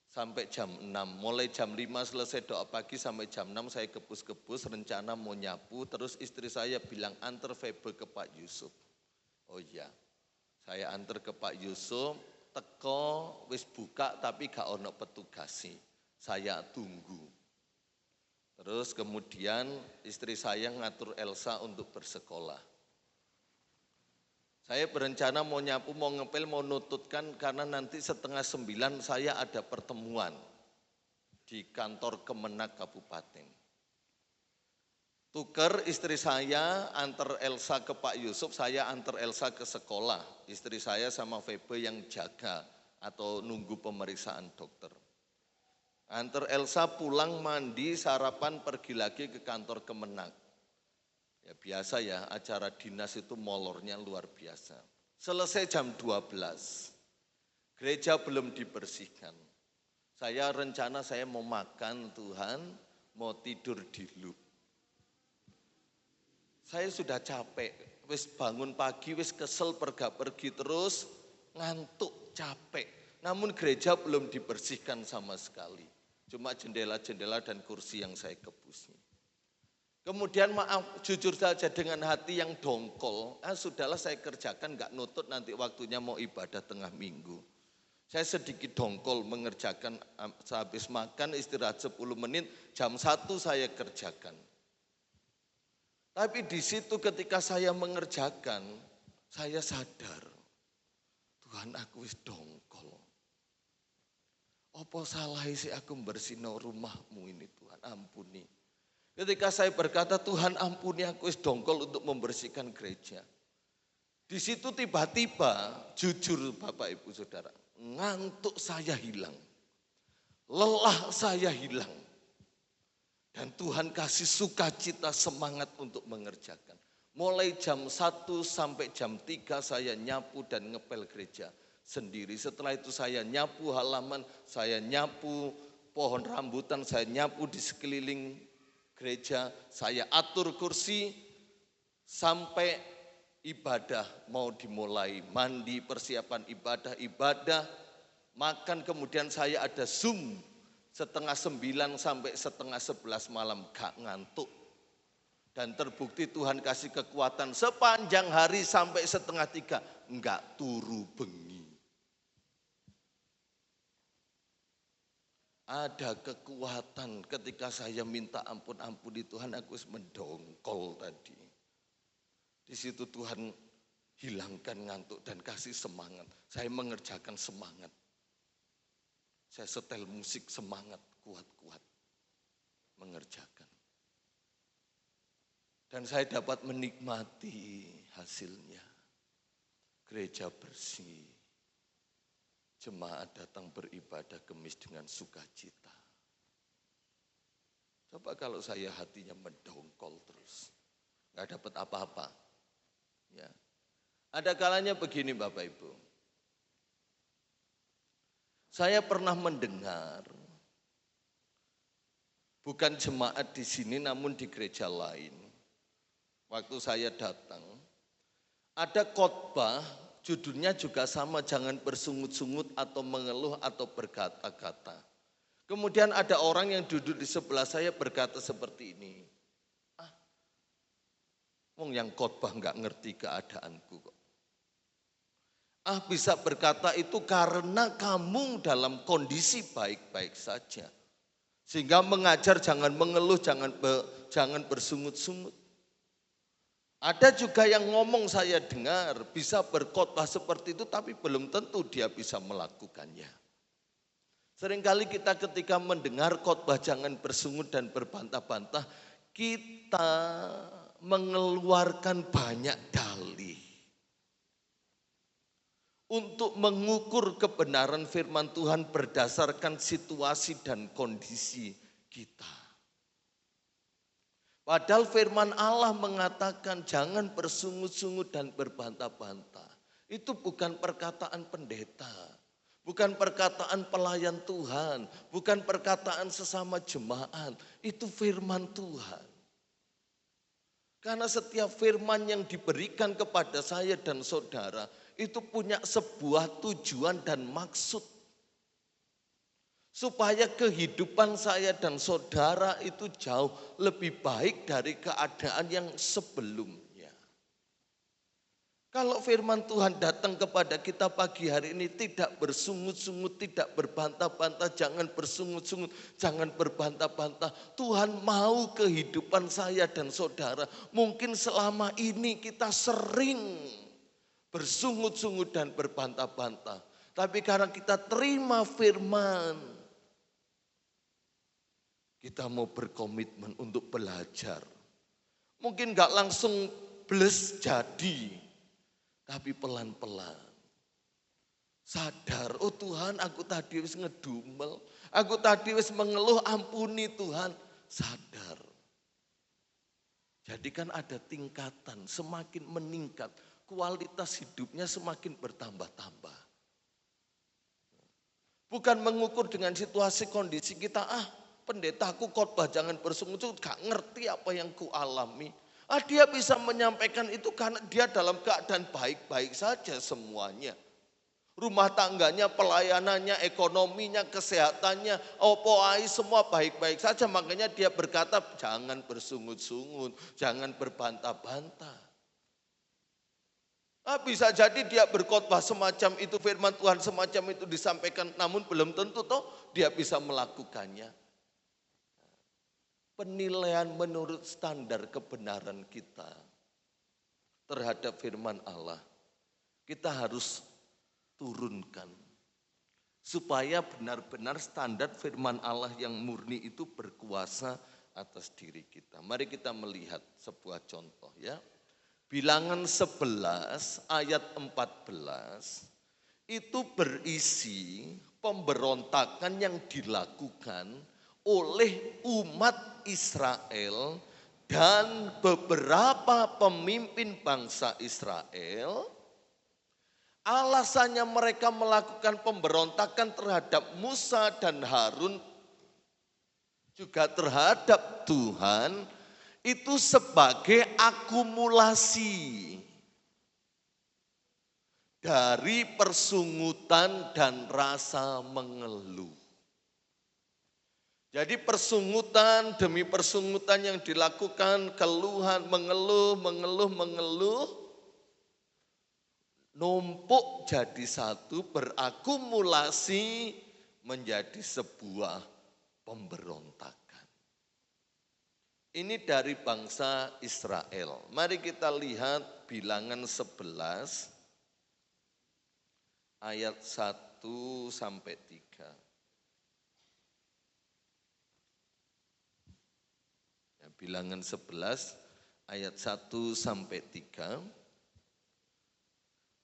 Sampai jam 6, mulai jam 5 selesai doa pagi sampai jam 6 saya kebus-kebus, rencana mau nyapu, terus istri saya bilang antar Febe ke Pak Yusuf. Oh iya, saya antar ke Pak Yusuf, teko wis buka tapi gak ono petugasi, saya tunggu. Terus kemudian istri saya ngatur Elsa untuk bersekolah. Saya berencana mau nyapu, mau ngepel, mau nututkan karena nanti 8:30 saya ada pertemuan di kantor Kemenak Kabupaten. Tuker istri saya antar Elsa ke Pak Yusuf, saya antar Elsa ke sekolah. Istri saya sama Febe yang jaga atau nunggu pemeriksaan dokter. Antar Elsa pulang mandi, sarapan, pergi lagi ke kantor Kemenak. Ya biasa ya, acara dinas itu molornya luar biasa. Selesai jam 12, gereja belum dibersihkan. Saya rencana saya mau makan Tuhan, mau tidur di loop. Saya sudah capek, wis bangun pagi, wis kesel pergi terus, ngantuk, capek. Namun gereja belum dibersihkan sama sekali. Cuma jendela-jendela dan kursi yang saya kebusi. Kemudian maaf, jujur saja dengan hati yang dongkol, sudahlah saya kerjakan, gak nutut nanti waktunya mau ibadah tengah minggu. Saya sedikit dongkol mengerjakan, sehabis makan istirahat 10 menit, jam 1 saya kerjakan. Tapi di situ ketika saya mengerjakan, saya sadar, Tuhan aku wis dongkol. Apa salah sih aku bersihno rumahmu ini Tuhan, ampuni. Ketika saya berkata, Tuhan ampuni aku wis dongkol untuk membersihkan gereja. Di situ tiba-tiba, jujur Bapak Ibu Saudara, ngantuk saya hilang. Lelah saya hilang. Dan Tuhan kasih sukacita semangat untuk mengerjakan. Mulai jam 1 sampai jam 3 saya nyapu dan ngepel gereja sendiri. Setelah itu saya nyapu halaman, saya nyapu pohon rambutan, saya nyapu di sekeliling gereja, saya atur kursi sampai ibadah mau dimulai, mandi, persiapan ibadah, makan, kemudian saya ada Zoom 8:30 sampai 10:30 malam, gak ngantuk. Dan terbukti Tuhan kasih kekuatan sepanjang hari sampai 2:30, enggak turu bengi. Ada kekuatan ketika saya minta ampun-ampuni Tuhan, aku mendongkol tadi. Di situ Tuhan hilangkan ngantuk dan kasih semangat. Saya mengerjakan semangat. Saya setel musik semangat, kuat-kuat mengerjakan. Dan saya dapat menikmati hasilnya. Gereja bersih. Jemaat datang beribadah Kemis dengan sukacita. Coba kalau saya hatinya mendongkol terus, nggak dapat apa-apa. Ya. Ada kalanya begini Bapak Ibu. Saya pernah mendengar, bukan jemaat di sini namun di gereja lain. Waktu saya datang, ada khotbah. Judulnya juga sama, jangan bersungut-sungut atau mengeluh atau berkata-kata. Kemudian ada orang yang duduk di sebelah saya berkata seperti ini. Wong yang khotbah nggak ngerti keadaanku kok. Bisa berkata itu karena kamu dalam kondisi baik-baik saja. Sehingga mengajar jangan mengeluh, jangan bersungut-sungut. Ada juga yang ngomong saya dengar bisa berkhotbah seperti itu tapi belum tentu dia bisa melakukannya. Seringkali kita ketika mendengar khotbah jangan bersungut dan berbantah-bantah, kita mengeluarkan banyak dalih untuk mengukur kebenaran firman Tuhan berdasarkan situasi dan kondisi kita. Padahal firman Allah mengatakan jangan bersungut-sungut dan berbantah-bantah. Itu bukan perkataan pendeta, bukan perkataan pelayan Tuhan, bukan perkataan sesama jemaat, itu firman Tuhan. Karena setiap firman yang diberikan kepada saya dan saudara itu punya sebuah tujuan dan maksud. Supaya kehidupan saya dan saudara itu jauh lebih baik dari keadaan yang sebelumnya. Kalau firman Tuhan datang kepada kita pagi hari ini tidak bersungut-sungut, tidak berbantah-bantah, jangan bersungut-sungut, jangan berbantah-bantah. Tuhan mau kehidupan saya dan saudara. Mungkin selama ini kita sering bersungut-sungut dan berbantah-bantah. Tapi karena kita terima firman, kita mau berkomitmen untuk belajar. Mungkin gak langsung bles jadi. Tapi pelan-pelan. Sadar, oh Tuhan aku tadi wis ngedumel. Aku tadi wis mengeluh, ampuni Tuhan. Sadar. Jadi kan ada tingkatan, semakin meningkat. Kualitas hidupnya semakin bertambah-tambah. Bukan mengukur dengan situasi kondisi kita, pendetaku khotbah jangan bersungut-sungut, gak ngerti apa yang ku alami. Dia bisa menyampaikan itu karena dia dalam keadaan baik-baik saja semuanya. Rumah tangganya, pelayanannya, ekonominya, kesehatannya, semua baik-baik saja. Makanya dia berkata jangan bersungut-sungut, jangan berbantah-bantah. Bisa jadi dia berkhotbah semacam itu, firman Tuhan semacam itu disampaikan, namun belum tentu toh dia bisa melakukannya. Penilaian menurut standar kebenaran kita terhadap firman Allah, kita harus turunkan. Supaya benar-benar standar firman Allah yang murni itu berkuasa atas diri kita. Mari kita melihat sebuah contoh ya. Bilangan 11 ayat 14 itu berisi pemberontakan yang dilakukan oleh umat Israel dan beberapa pemimpin bangsa Israel. Alasannya mereka melakukan pemberontakan terhadap Musa dan Harun, juga terhadap Tuhan, itu sebagai akumulasi dari persungutan dan rasa mengeluh. Jadi persungutan demi persungutan yang dilakukan, keluhan, mengeluh, numpuk jadi satu, berakumulasi menjadi sebuah pemberontakan. Ini dari bangsa Israel. Mari kita lihat Bilangan 11 ayat 1 sampai 3. Bilangan 11 ayat 1 sampai 3.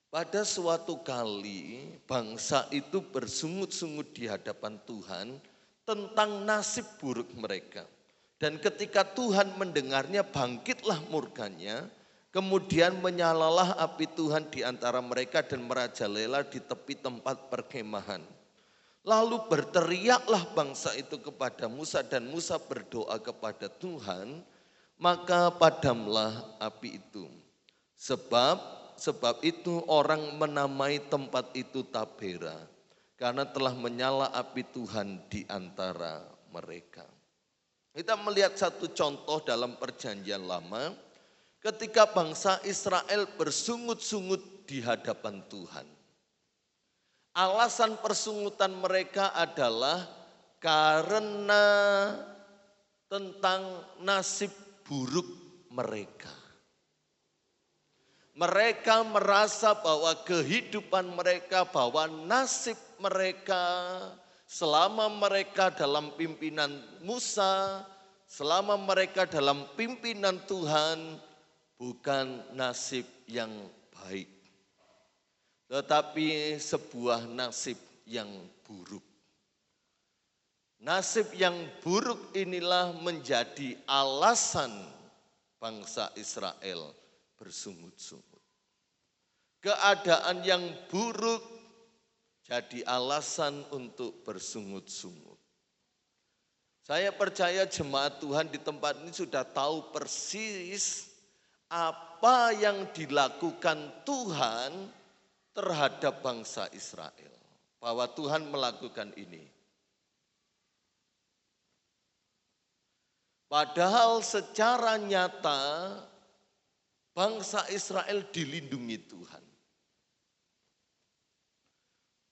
Pada suatu kali bangsa itu bersungut-sungut di hadapan Tuhan tentang nasib buruk mereka. Dan ketika Tuhan mendengarnya, bangkitlah murkanya, kemudian menyalalah api Tuhan di antara mereka dan merajalela di tepi tempat perkemahan. Lalu berteriaklah bangsa itu kepada Musa dan Musa berdoa kepada Tuhan, maka padamlah api itu. Sebab itu orang menamai tempat itu Tabera, karena telah menyala api Tuhan di antara mereka. Kita melihat satu contoh dalam Perjanjian Lama, ketika bangsa Israel bersungut-sungut di hadapan Tuhan. Alasan persungutan mereka adalah karena tentang nasib buruk mereka. Mereka merasa bahwa kehidupan mereka, bahwa nasib mereka selama mereka dalam pimpinan Musa, selama mereka dalam pimpinan Tuhan, bukan nasib yang baik, tetapi sebuah nasib yang buruk. Nasib yang buruk inilah menjadi alasan bangsa Israel bersungut-sungut. keadaan yang buruk jadi alasan untuk bersungut-sungut. Saya percaya jemaat Tuhan di tempat ini sudah tahu persis apa yang dilakukan Tuhan terhadap bangsa Israel. Bahwa Tuhan melakukan ini. Padahal secara nyata bangsa Israel dilindungi Tuhan.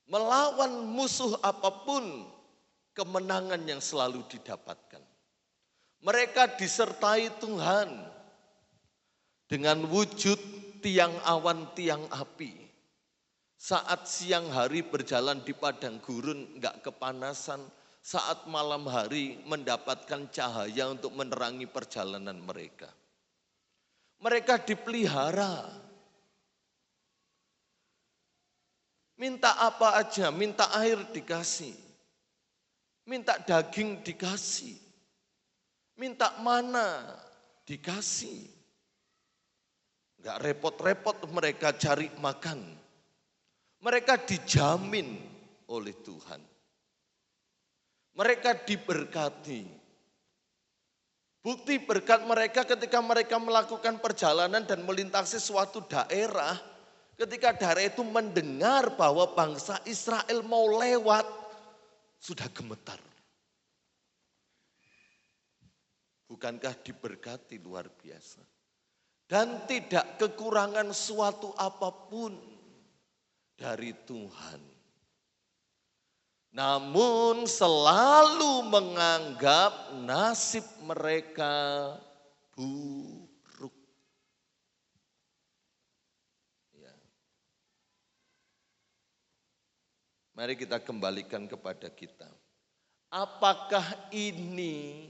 Melawan musuh apapun, kemenangan yang selalu didapatkan. Mereka disertai Tuhan dengan wujud tiang awan, tiang api. Saat siang hari berjalan di padang gurun enggak kepanasan, saat malam hari mendapatkan cahaya untuk menerangi perjalanan mereka. Mereka dipelihara. Minta apa aja, minta air dikasih. Minta daging dikasih. Minta mana dikasih. Enggak repot-repot mereka cari makan. Mereka dijamin oleh Tuhan. Mereka diberkati. Bukti berkat mereka ketika mereka melakukan perjalanan dan melintasi suatu daerah. Ketika daerah itu mendengar bahwa bangsa Israel mau lewat, sudah gemetar. Bukankah diberkati luar biasa? Dan tidak kekurangan suatu apapun dari Tuhan. Namun selalu menganggap nasib mereka buruk. Ya. Mari kita kembalikan kepada kita. Apakah ini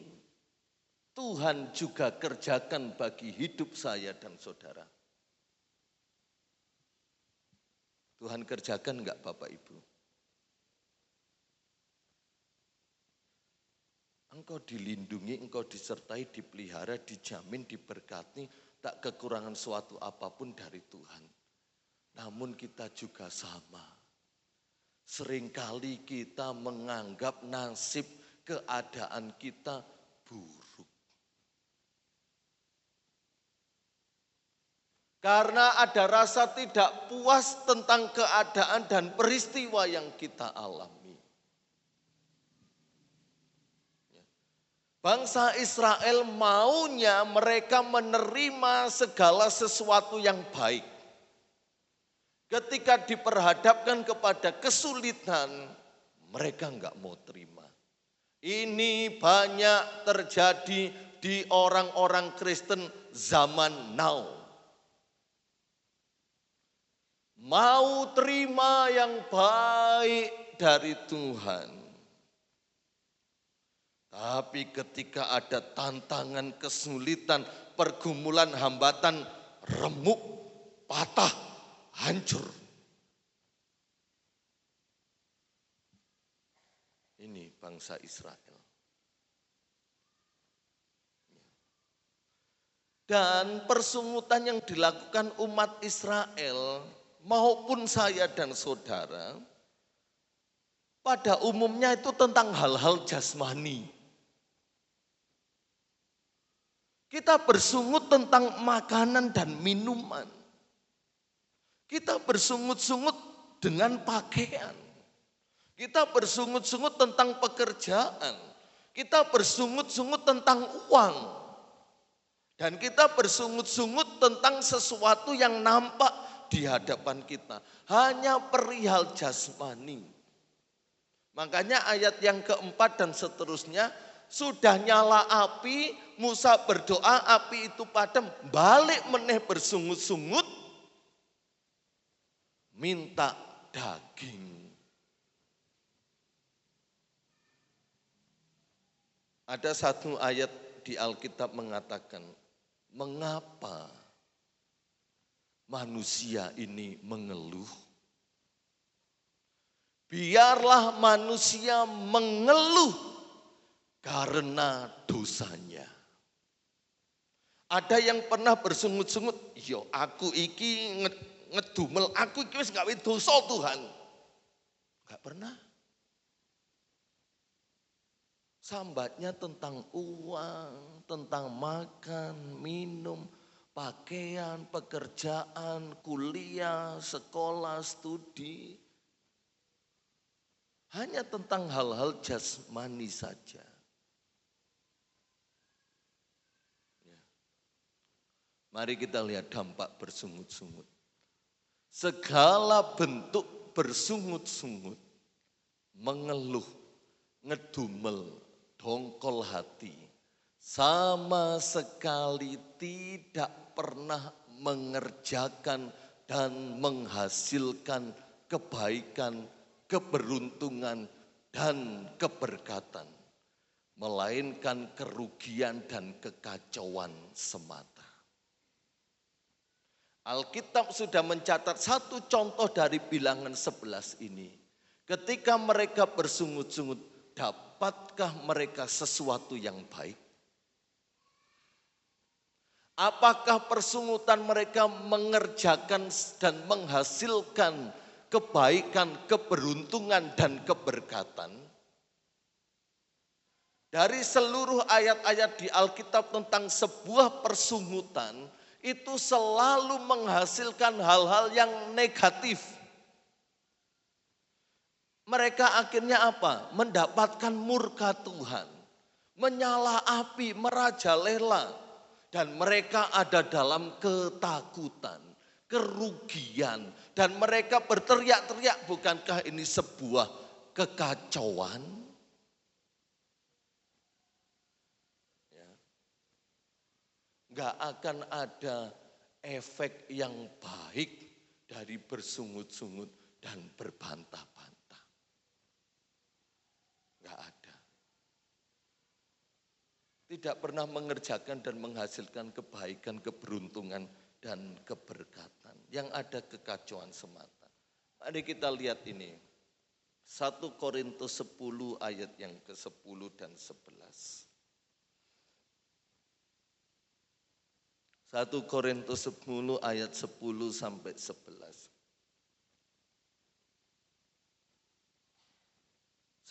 Tuhan juga kerjakan bagi hidup saya dan saudara? Tuhan kerjakan enggak Bapak Ibu? Engkau dilindungi, engkau disertai, dipelihara, dijamin, diberkati, tak kekurangan suatu apapun dari Tuhan. Namun kita juga sama. Seringkali kita menganggap nasib keadaan kita buruk. Karena ada rasa tidak puas tentang keadaan dan peristiwa yang kita alami. Bangsa Israel maunya mereka menerima segala sesuatu yang baik. Ketika diperhadapkan kepada kesulitan, mereka enggak mau terima. Ini banyak terjadi di orang-orang Kristen zaman now. Mau terima yang baik dari Tuhan. Tapi ketika ada tantangan, kesulitan, pergumulan, hambatan, remuk, patah, hancur. Ini bangsa Israel. Dan persungutan yang dilakukan umat Israel maupun saya dan saudara, pada umumnya itu tentang hal-hal jasmani. Kita bersungut tentang makanan dan minuman. Kita bersungut-sungut dengan pakaian. Kita bersungut-sungut tentang pekerjaan. Kita bersungut-sungut tentang uang. Dan kita bersungut-sungut tentang sesuatu yang nampak di hadapan kita. Hanya perihal jasmani. Makanya ayat yang keempat dan seterusnya, sudah nyala api, Musa berdoa api itu padam, balik meneh bersungut-sungut, minta daging. Ada satu ayat di Alkitab mengatakan, mengapa manusia ini mengeluh? Biarlah manusia mengeluh karena dosanya. Ada yang pernah bersungut-sungut, yo aku iki ngedumel, aku iki wis gawe dosa Tuhan. Enggak pernah. Sambatnya tentang uang, tentang makan, minum, pakaian, pekerjaan, kuliah, sekolah, studi. Hanya tentang hal-hal jasmani saja. Ya. Mari kita lihat dampak bersungut-sungut. Segala bentuk bersungut-sungut, mengeluh, ngedumel, dongkol hati, sama sekali tidak pernah mengerjakan dan menghasilkan kebaikan, keberuntungan, dan keberkatan, melainkan kerugian dan kekacauan semata. Alkitab sudah mencatat satu contoh dari bilangan 11 ini. Ketika mereka bersungut-sungut, dapatkah mereka sesuatu yang baik? Apakah persungutan mereka mengerjakan dan menghasilkan kebaikan, keberuntungan, dan keberkatan? Dari seluruh ayat-ayat di Alkitab tentang sebuah persungutan, itu selalu menghasilkan hal-hal yang negatif. Mereka akhirnya apa? Mendapatkan murka Tuhan, menyala api, merajalela, dan mereka ada dalam ketakutan, kerugian, dan mereka berteriak-teriak, bukankah ini sebuah kekacauan? Ya. Nggak akan ada efek yang baik dari bersungut-sungut dan berbantah-bantah. Nggak ada. Tidak pernah mengerjakan dan menghasilkan kebaikan, keberuntungan, dan keberkatan. Yang ada kekacauan semata. Mari kita lihat ini. 1 Korintus 10 ayat yang ke-10 dan 11. 1 Korintus 10 ayat 10 sampai 11.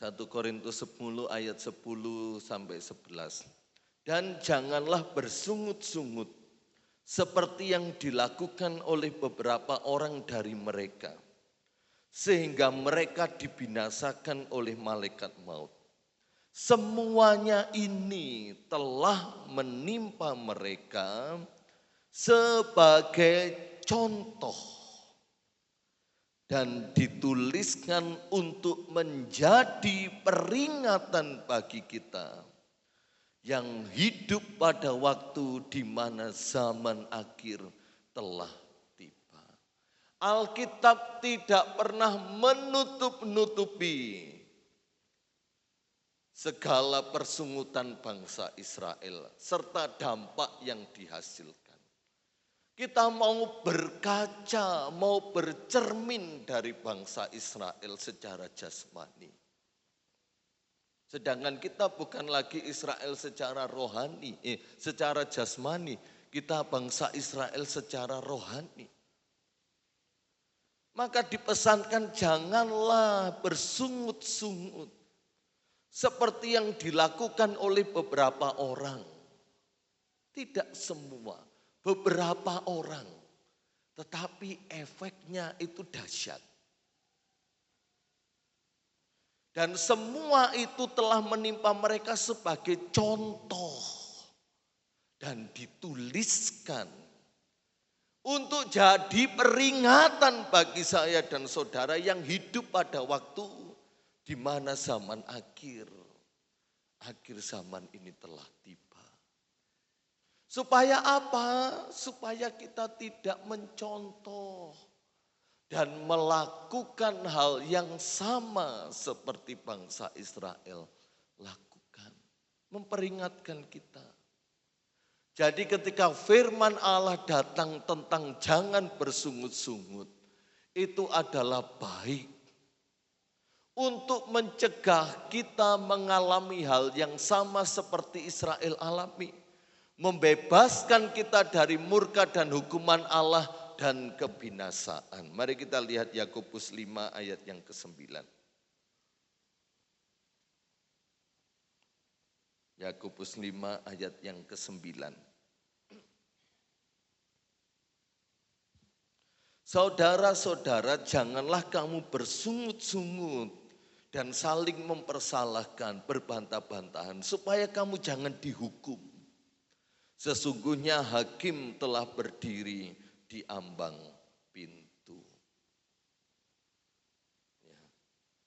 1 Korintus 10 ayat 10 sampai 11. Dan janganlah bersungut-sungut seperti yang dilakukan oleh beberapa orang dari mereka, sehingga mereka dibinasakan oleh malaikat maut. Semuanya ini telah menimpa mereka sebagai contoh dan dituliskan untuk menjadi peringatan bagi kita yang hidup pada waktu di mana zaman akhir telah tiba. Alkitab tidak pernah menutup-nutupi segala persungutan bangsa Israel serta dampak yang dihasilkan. Kita mau berkaca, mau bercermin dari bangsa Israel secara jasmani. Sedangkan kita bukan lagi Israel secara rohani, secara jasmani. Kita bangsa Israel secara rohani. Maka dipesankan janganlah bersungut-sungut seperti yang dilakukan oleh beberapa orang. Tidak semua. Beberapa orang, tetapi efeknya itu dahsyat. Dan semua itu telah menimpa mereka sebagai contoh dan dituliskan untuk jadi peringatan bagi saya dan saudara yang hidup pada waktu di mana zaman akhir zaman ini telah tiba. Supaya apa? Supaya kita tidak mencontoh dan melakukan hal yang sama seperti bangsa Israel lakukan. Memperingatkan kita. Jadi ketika firman Allah datang tentang jangan bersungut-sungut, itu adalah baik. Untuk mencegah kita mengalami hal yang sama seperti Israel alami. Membebaskan kita dari murka dan hukuman Allah dan kebinasaan. Mari kita lihat Yakobus 5 ayat yang ke-9. Yakobus 5 ayat yang ke-9. Saudara-saudara, janganlah kamu bersungut-sungut dan saling mempersalahkan, berbantah-bantahan, supaya kamu jangan dihukum. Sesungguhnya hakim telah berdiri di ambang pintu. Ya.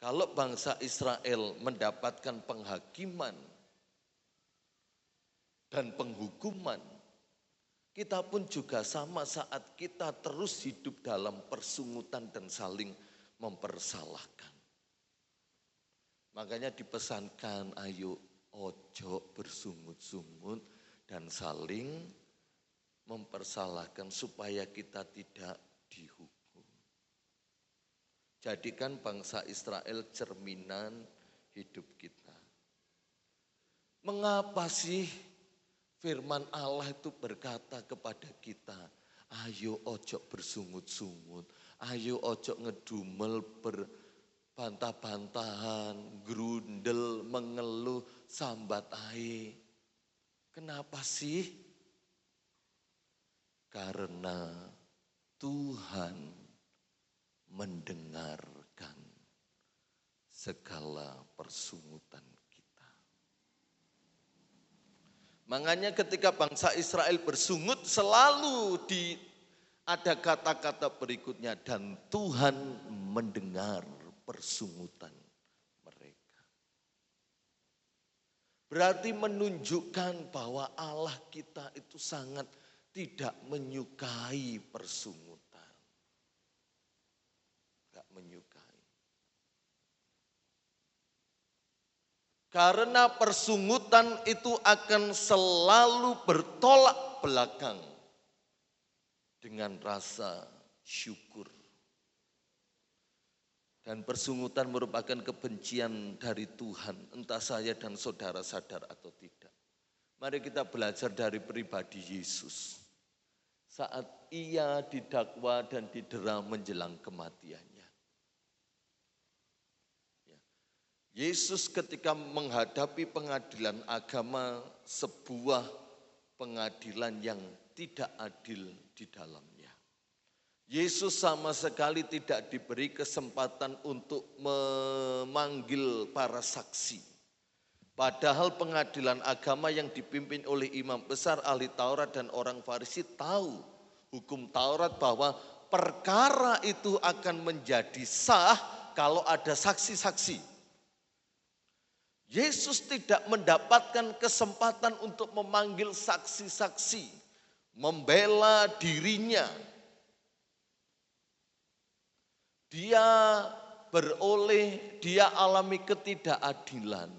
Kalau bangsa Israel mendapatkan penghakiman dan penghukuman, kita pun juga sama saat kita terus hidup dalam persungutan dan saling mempersalahkan. Makanya dipesankan, ayo ojo bersungut-sungut dan saling mempersalahkan supaya kita tidak dihukum. Jadikan bangsa Israel cerminan hidup kita. Mengapa sih firman Allah itu berkata kepada kita, ayo ojo bersungut-sungut, ayo ojo ngedumel berbantah-bantahan, grundel, mengeluh, sambat ae. Kenapa sih? Karena Tuhan mendengarkan segala persungutan kita. Makanya ketika bangsa Israel bersungut selalu ada kata-kata berikutnya, dan Tuhan mendengar persungutan mereka. Berarti menunjukkan bahwa Allah kita itu sangat tidak menyukai persungutan. Tidak menyukai. Karena persungutan itu akan selalu bertolak belakang dengan rasa syukur. Dan persungutan merupakan kebencian dari Tuhan, entah saya dan saudara sadar atau tidak. Mari kita belajar dari pribadi Yesus. Saat ia didakwa dan didera menjelang kematiannya. Yesus ketika menghadapi pengadilan agama, sebuah pengadilan yang tidak adil di dalamnya. Yesus sama sekali tidak diberi kesempatan untuk memanggil para saksi. Padahal pengadilan agama yang dipimpin oleh imam besar, ahli Taurat dan orang Farisi tahu hukum Taurat bahwa perkara itu akan menjadi sah kalau ada saksi-saksi. Yesus tidak mendapatkan kesempatan untuk memanggil saksi-saksi, membela dirinya. Dia alami ketidakadilan.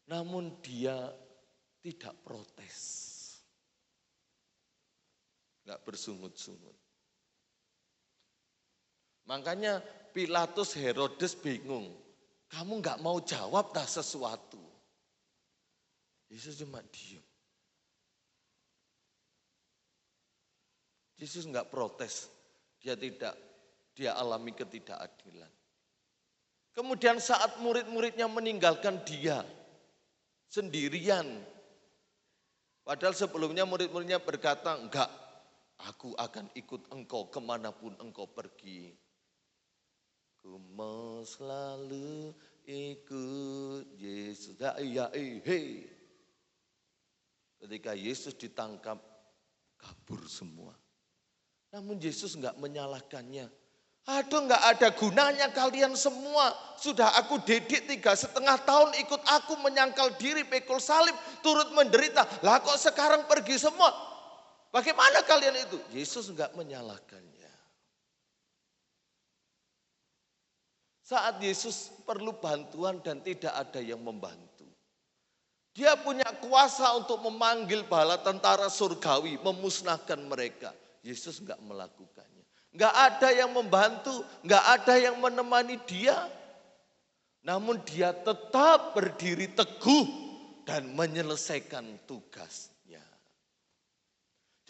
Namun dia tidak protes. Enggak bersungut-sungut. Makanya Pilatus, Herodes bingung. Kamu enggak mau jawab dah sesuatu. Yesus cuma diam. Yesus enggak protes. Dia alami ketidakadilan. Kemudian saat murid-muridnya meninggalkan dia sendirian. Padahal sebelumnya murid-muridnya berkata, enggak, aku akan ikut engkau kemanapun engkau pergi. Ku mau selalu ikut Yesus. Ketika Yesus ditangkap, kabur semua. Namun Yesus enggak menyalahkannya. Aduh, enggak ada gunanya kalian semua. Sudah aku didik 3,5 tahun ikut aku, menyangkal diri, pikul salib, turut menderita. Lah kok sekarang pergi semua? Bagaimana kalian itu? Yesus enggak menyalahkannya. Saat Yesus perlu bantuan dan tidak ada yang membantu. Dia punya kuasa untuk memanggil bala tentara surgawi, memusnahkan mereka. Yesus enggak melakukannya. Enggak ada yang membantu, enggak ada yang menemani dia. Namun dia tetap berdiri teguh dan menyelesaikan tugasnya.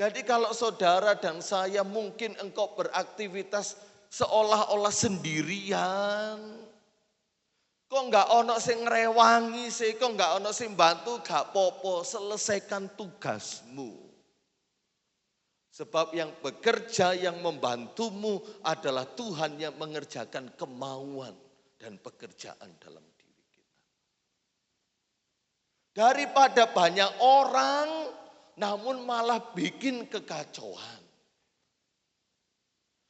Jadi kalau saudara dan saya mungkin engkau beraktivitas seolah-olah sendirian. Kok enggak ono sing ngrewangi sih, kok enggak ono sing bantu, gak popo, selesaikan tugasmu. Sebab yang bekerja, yang membantumu adalah Tuhan yang mengerjakan kemauan dan pekerjaan dalam diri kita. Daripada banyak orang, namun malah bikin kekacauan.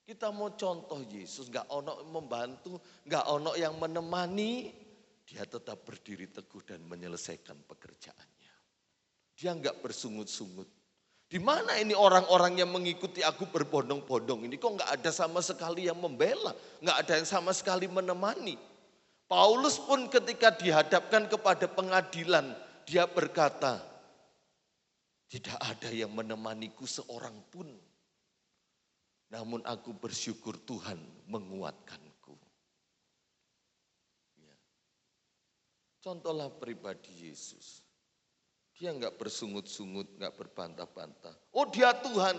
Kita mau contoh Yesus, gak ono membantu, gak ono yang menemani, dia tetap berdiri teguh dan menyelesaikan pekerjaannya. Dia gak bersungut-sungut. Di mana ini orang-orang yang mengikuti aku berbondong-bondong ini? Kok gak ada sama sekali yang membela, gak ada yang sama sekali menemani. Paulus pun ketika dihadapkan kepada pengadilan, dia berkata, tidak ada yang menemaniku seorang pun. Namun aku bersyukur Tuhan menguatkanku. Ya. Contohlah pribadi Yesus. Dia enggak bersungut-sungut, enggak berbantah-bantah. Oh dia Tuhan,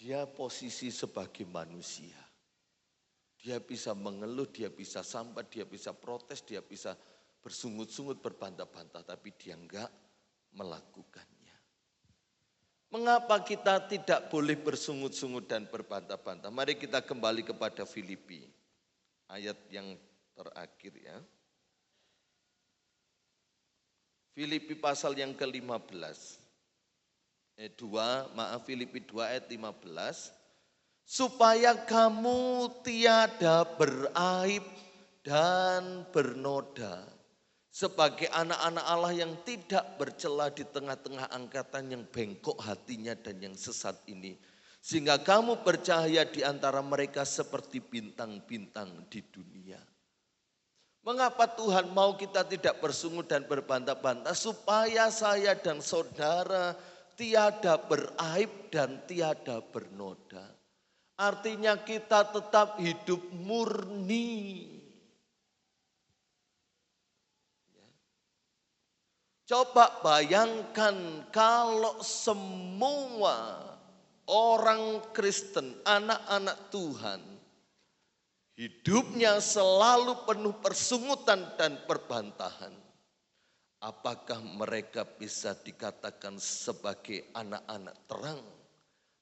dia posisi sebagai manusia. Dia bisa mengeluh, dia bisa sambat, dia bisa protes, dia bisa bersungut-sungut, berbantah-bantah. Tapi dia enggak melakukannya. Mengapa kita tidak boleh bersungut-sungut dan berbantah-bantah? Mari kita kembali kepada Filipi. Ayat yang terakhir ya. Filipi pasal yang ke-15. Filipi 2 ayat 15. Supaya kamu tiada beraib dan bernoda. Sebagai anak-anak Allah yang tidak bercela di tengah-tengah angkatan yang bengkok hatinya dan yang sesat ini. Sehingga kamu bercahaya di antara mereka seperti bintang-bintang di dunia. Mengapa Tuhan mau kita tidak bersungut dan berbantah-bantah? Supaya saya dan saudara tiada beraib dan tiada bernoda. Artinya kita tetap hidup murni. Coba bayangkan kalau semua orang Kristen, anak-anak Tuhan, hidupnya selalu penuh persungutan dan perbantahan. Apakah mereka bisa dikatakan sebagai anak-anak terang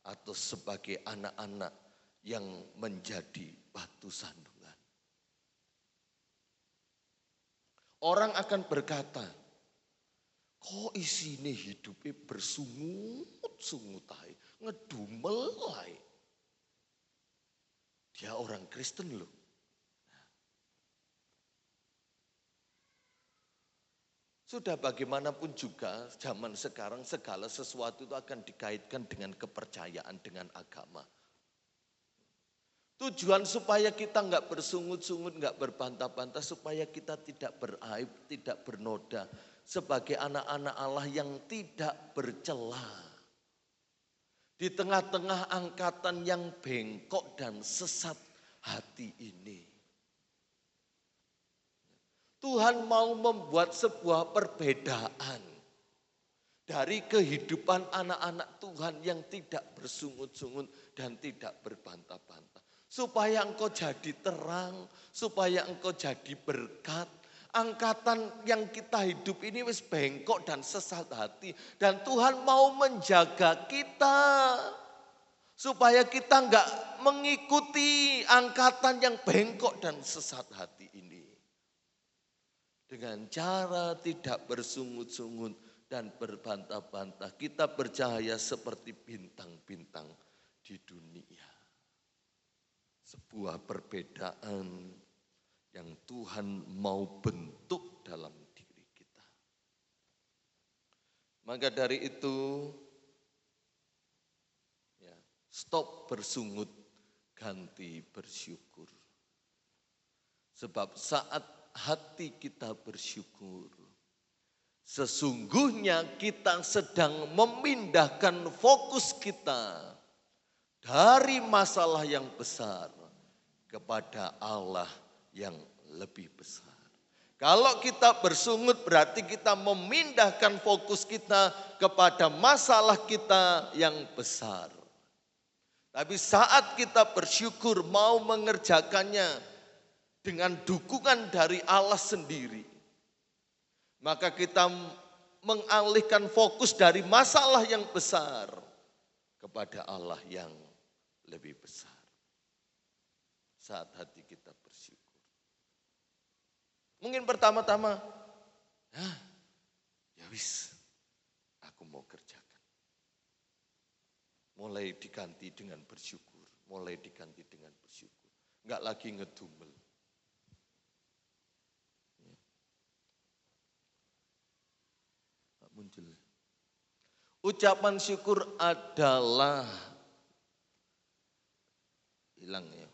atau sebagai anak-anak yang menjadi batu sandungan? Orang akan berkata, kok isine hidupnya bersungut-sungut ae, ngedumel ae. Dia orang Kristen loh. Sudah bagaimanapun juga zaman sekarang segala sesuatu itu akan dikaitkan dengan kepercayaan, dengan agama. Tujuan supaya kita enggak bersungut-sungut, enggak berbantah-bantah, supaya kita tidak beraib, tidak bernoda. Sebagai anak-anak Allah yang tidak bercela. Di tengah-tengah angkatan yang bengkok dan sesat hati ini. Tuhan mau membuat sebuah perbedaan. Dari kehidupan anak-anak Tuhan yang tidak bersungut-sungut dan tidak berbantah-bantah. Supaya engkau jadi terang, supaya engkau jadi berkat. Angkatan yang kita hidup ini wis bengkok dan sesat hati. Dan Tuhan mau menjaga kita. Supaya kita enggak mengikuti angkatan yang bengkok dan sesat hati ini. Dengan cara tidak bersungut-sungut dan berbantah-bantah. Kita bercahaya seperti bintang-bintang di dunia. Sebuah perbedaan yang Tuhan mau bentuk dalam diri kita. Maka dari itu, ya, stop bersungut, ganti bersyukur. Sebab saat hati kita bersyukur, sesungguhnya kita sedang memindahkan fokus kita dari masalah yang besar kepada Allah yang lebih besar. Kalau kita bersungut berarti kita memindahkan fokus kita kepada masalah kita yang besar. Tapi saat kita bersyukur mau mengerjakannya dengan dukungan dari Allah sendiri, maka kita mengalihkan fokus dari masalah yang besar kepada Allah yang lebih besar. Saat hati kita bersyukur. Mungkin pertama-tama, ya wis, aku mau kerjakan. Mulai diganti dengan bersyukur, mulai diganti dengan bersyukur. Enggak lagi ngedumel. Muncul. Ucapan syukur adalah hilang ya.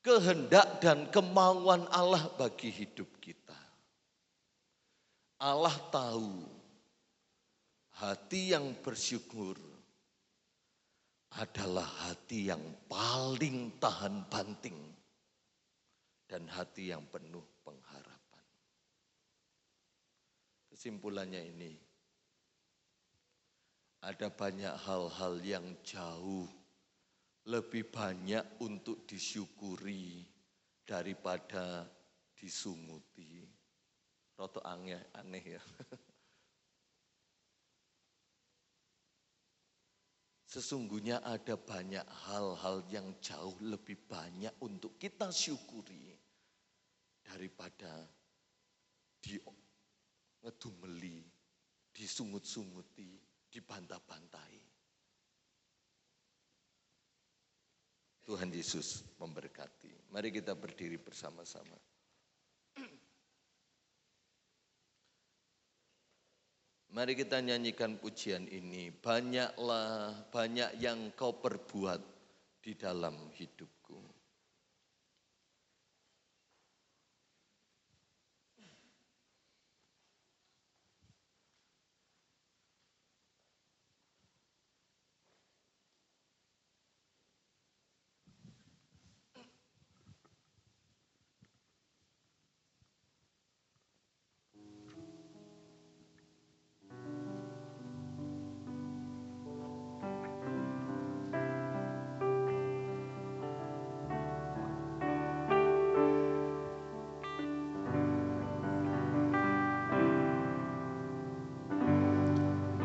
Kehendak dan kemauan Allah bagi hidup kita. Allah tahu hati yang bersyukur adalah hati yang paling tahan banting dan hati yang penuh pengharapan. Kesimpulannya ini, ada banyak hal-hal yang jauh lebih banyak untuk disyukuri daripada disunguti. Roto aneh ya. Sesungguhnya ada banyak hal-hal yang jauh lebih banyak untuk kita syukuri daripada ngedumeli, disungut-sunguti, dibantah-bantahi. Tuhan Yesus memberkati. Mari kita berdiri bersama-sama. Mari kita nyanyikan pujian ini. Banyaklah, banyak yang kau perbuat di dalam hidupku.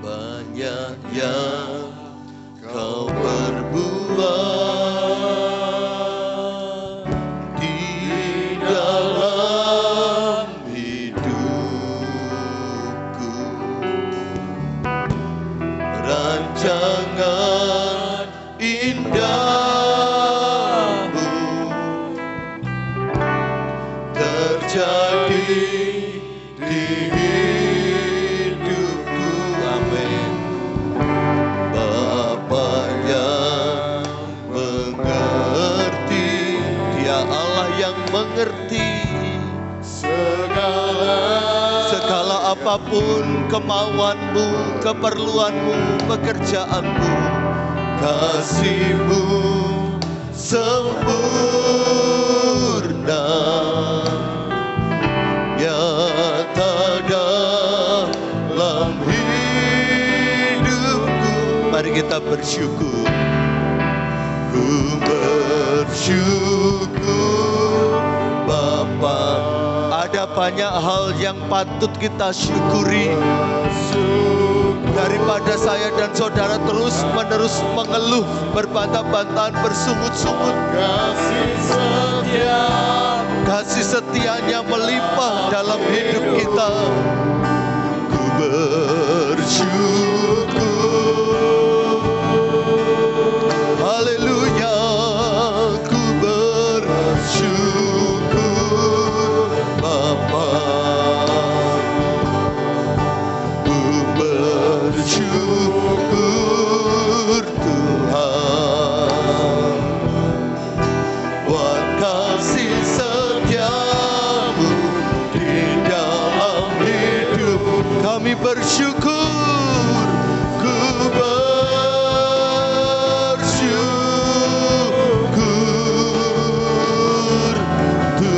Banyak yang kau perbuat di dalam hidupku. Rancangan indahmu terjadi di hidupku. Amin. Bapa yang mengerti, Dia Allah yang mengerti segala apapun kemauanmu, keperluanmu, pekerjaanmu. Kasih-Mu sempurna nyata dalam hidupku. Mari kita bersyukur. Ku bersyukur Bapa. Ada banyak hal yang patut kita syukuri. Daripada saya dan saudara terus-menerus mengeluh, berbantah-bantahan, bersungut-sungut. Kasih setianya melimpah dalam hidup kita. Ku bersyukur. Haleluya. Ku bersyukur Bapa. Ku bersyukur Tuhan buat kasih setiamu di dalam hidup kami bersyukur. Ku bersyukur Tuhan.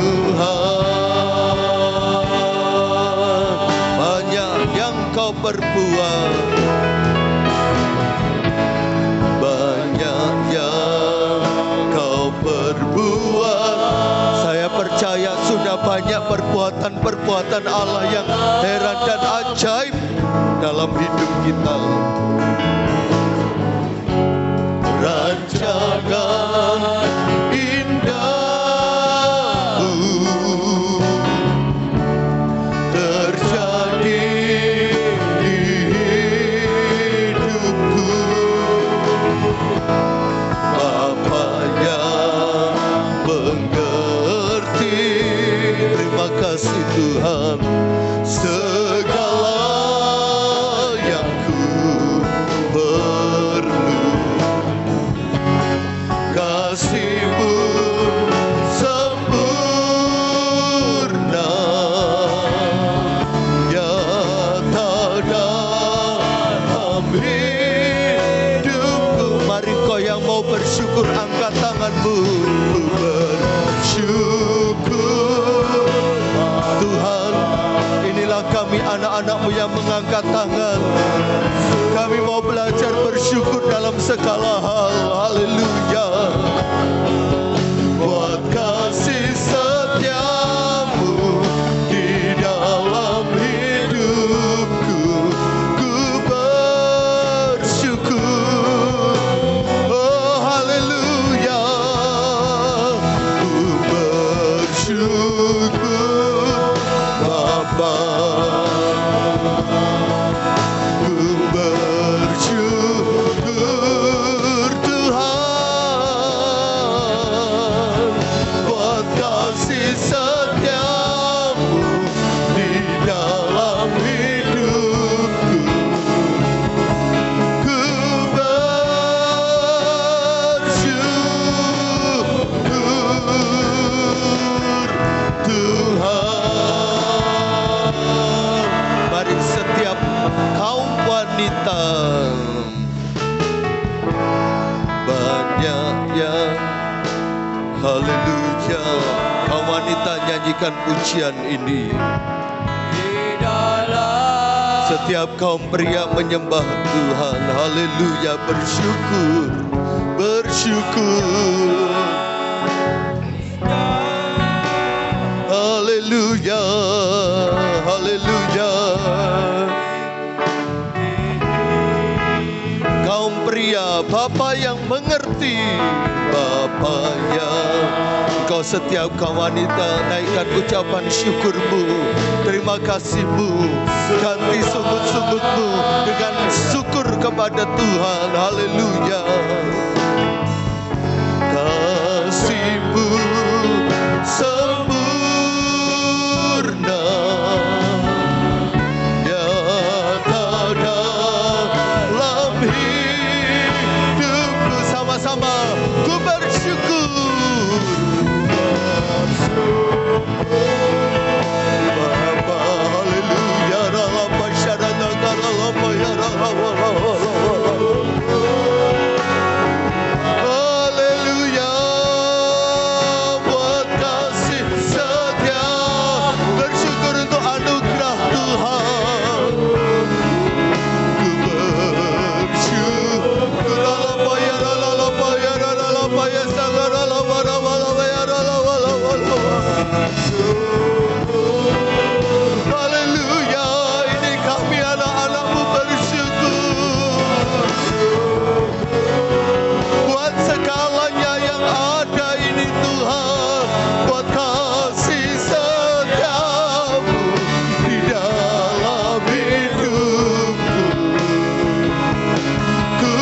perbuatan-perbuatan Allah yang heran dan ajaib dalam hidup kita. Rancangan indahmu terjadi di hidupku, Bapa yang mengerti. Terima kasih Tuhan, segala yang ku perlu, kasih-Mu sempurna, nyata dalam hidupku. Mari kau yang mau bersyukur, angkat tanganmu. Bersyukur Tuhan, inilah kami anak-anak-Mu yang mengangkat tangan. Kami mau belajar bersyukur dalam segala hal. Haleluya. Buat kasih setia-Mu di dalam hidupku, ku bersyukur. Oh haleluya, ku bersyukur Bapa. Ku bersyukur Tuhan, buat kasih setia-Mu di dalam hidupku. Ku bersyukur Tuhan. Mari setiap kaum wanita, banyak yang haleluya, kaum wanita nyanyikan pujian ini. Setiap kaum pria menyembah Tuhan, haleluya, bersyukur, bersyukur. Haleluya, haleluya. Kaum pria, Bapa yang mengerti, Bapa yang Engkau setiap kaum wanita naikkan ucapan syukur-Mu, terima kasih-Mu, ganti sungut-sungutmu dengan syukur kepada Tuhan. Haleluya. Kasih-Mu sempurna, nyata dalam hidupku. Sama-sama ku bersyukur Bapa. Haleluya. Dalam masyarakat dalam haleluya. Buat kasih setia, bersyukur untuk anugerah Tuhan. Ku bersyukur dalam haleluya. Ini kami anak-anak-Mu bersyukur buat segalanya yang ada ini Tuhan, buat kasih setia-Mu di dalam hidupku. Ku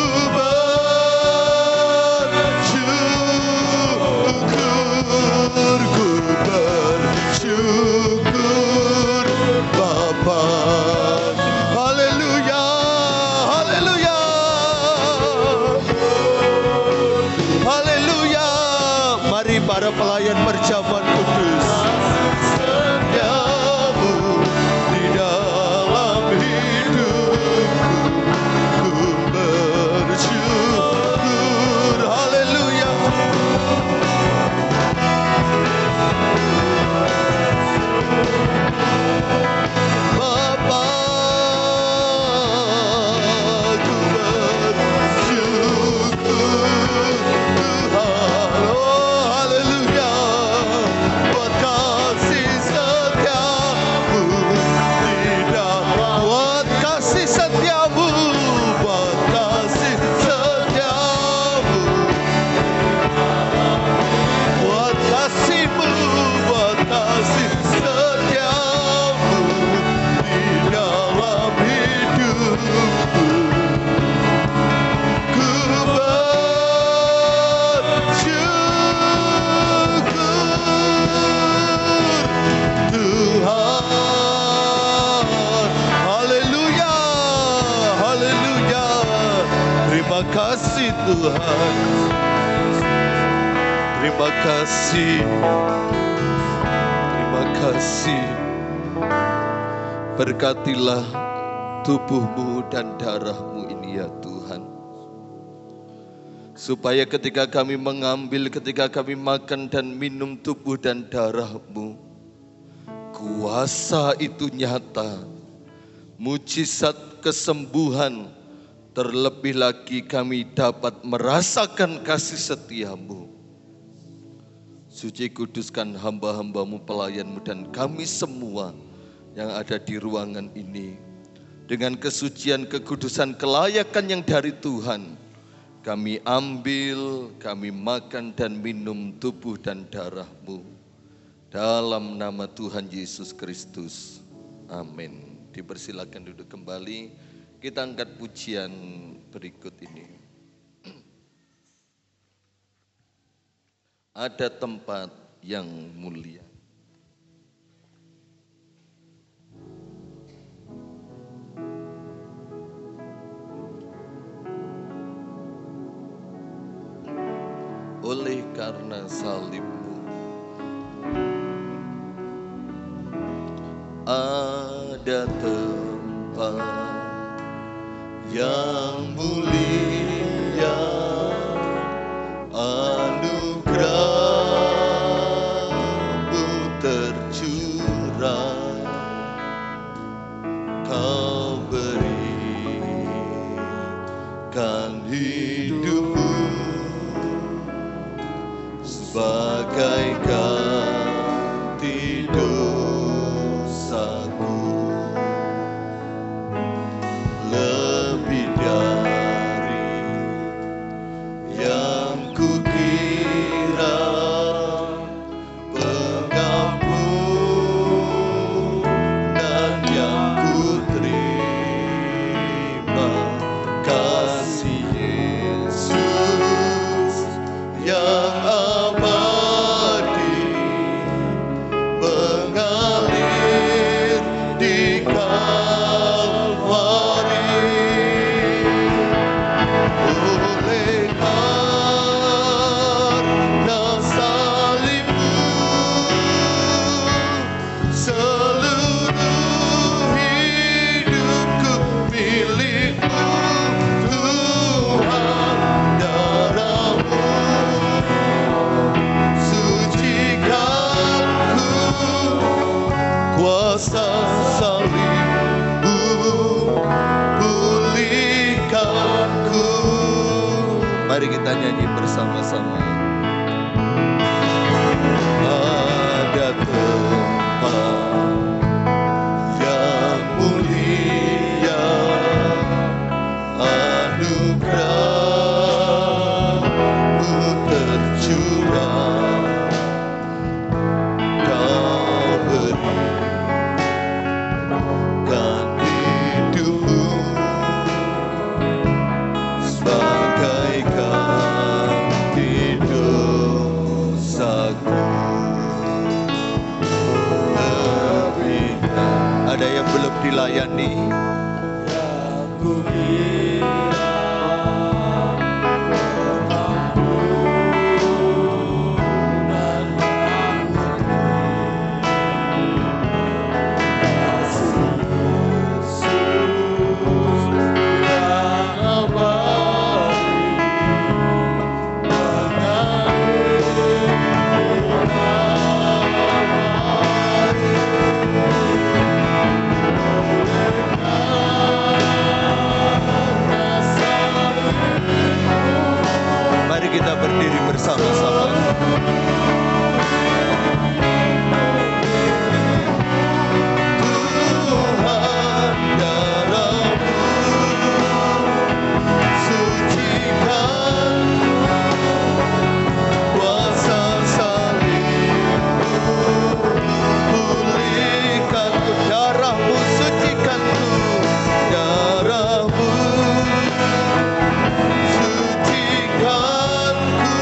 bersyukur Bapa. Haleluya, haleluya, haleluya. Mari para pelayan perjamuan kudus, setiamu di dalam hidupku, ku bersyukur. Haleluya. Bapa, ku bersyukur Tuhan. Oh haleluya, buat Tuhan. Terima kasih. Terima kasih. Berkatilah tubuhmu dan darahmu ini ya Tuhan. Supaya ketika kami mengambil, ketika kami makan dan minum tubuh dan darahmu, kuasa itu nyata, mujizat kesembuhan, terlebih lagi kami dapat merasakan kasih setiamu. Suci kuduskan hamba-hambamu, pelayanmu, dan kami semua yang ada di ruangan ini. Dengan kesucian, kekudusan, kelayakan yang dari Tuhan, kami ambil, kami makan dan minum tubuh dan darah-Mu. Dalam nama Tuhan Yesus Kristus. Amin. Dipersilakan duduk kembali. Kita angkat pujian berikut ini. Ada tempat yang mulia. Oleh karena salibmu, ada tempat yang mulia, anugerah-Mu tercurah, Kau berikan hidupmu sebagai ganti dosaku, lebih dari yang kukira, pengampunan yang kuterima, kasih Yesus yang abadi mengalir di Kalvari. Oleh karena salibmu, seluruh hidupku milik-Mu Tuhan. Darah-Mu sucikanku, kuasa salibmu pulihkanku. Mari kita nyanyi bersama-sama. Ada tempat yang mulia, anugerah-Mu tercurah, Kau berikan hidupmu sebagai ganti dosaku. Lebih ada yang belum dilayani. Mari kita berdiri bersama-sama. Tuhan, darah-Mu sucikan, kuasa salibmu pulihkanku. Darah-Mu sucikanku, darah-Mu sucikanku,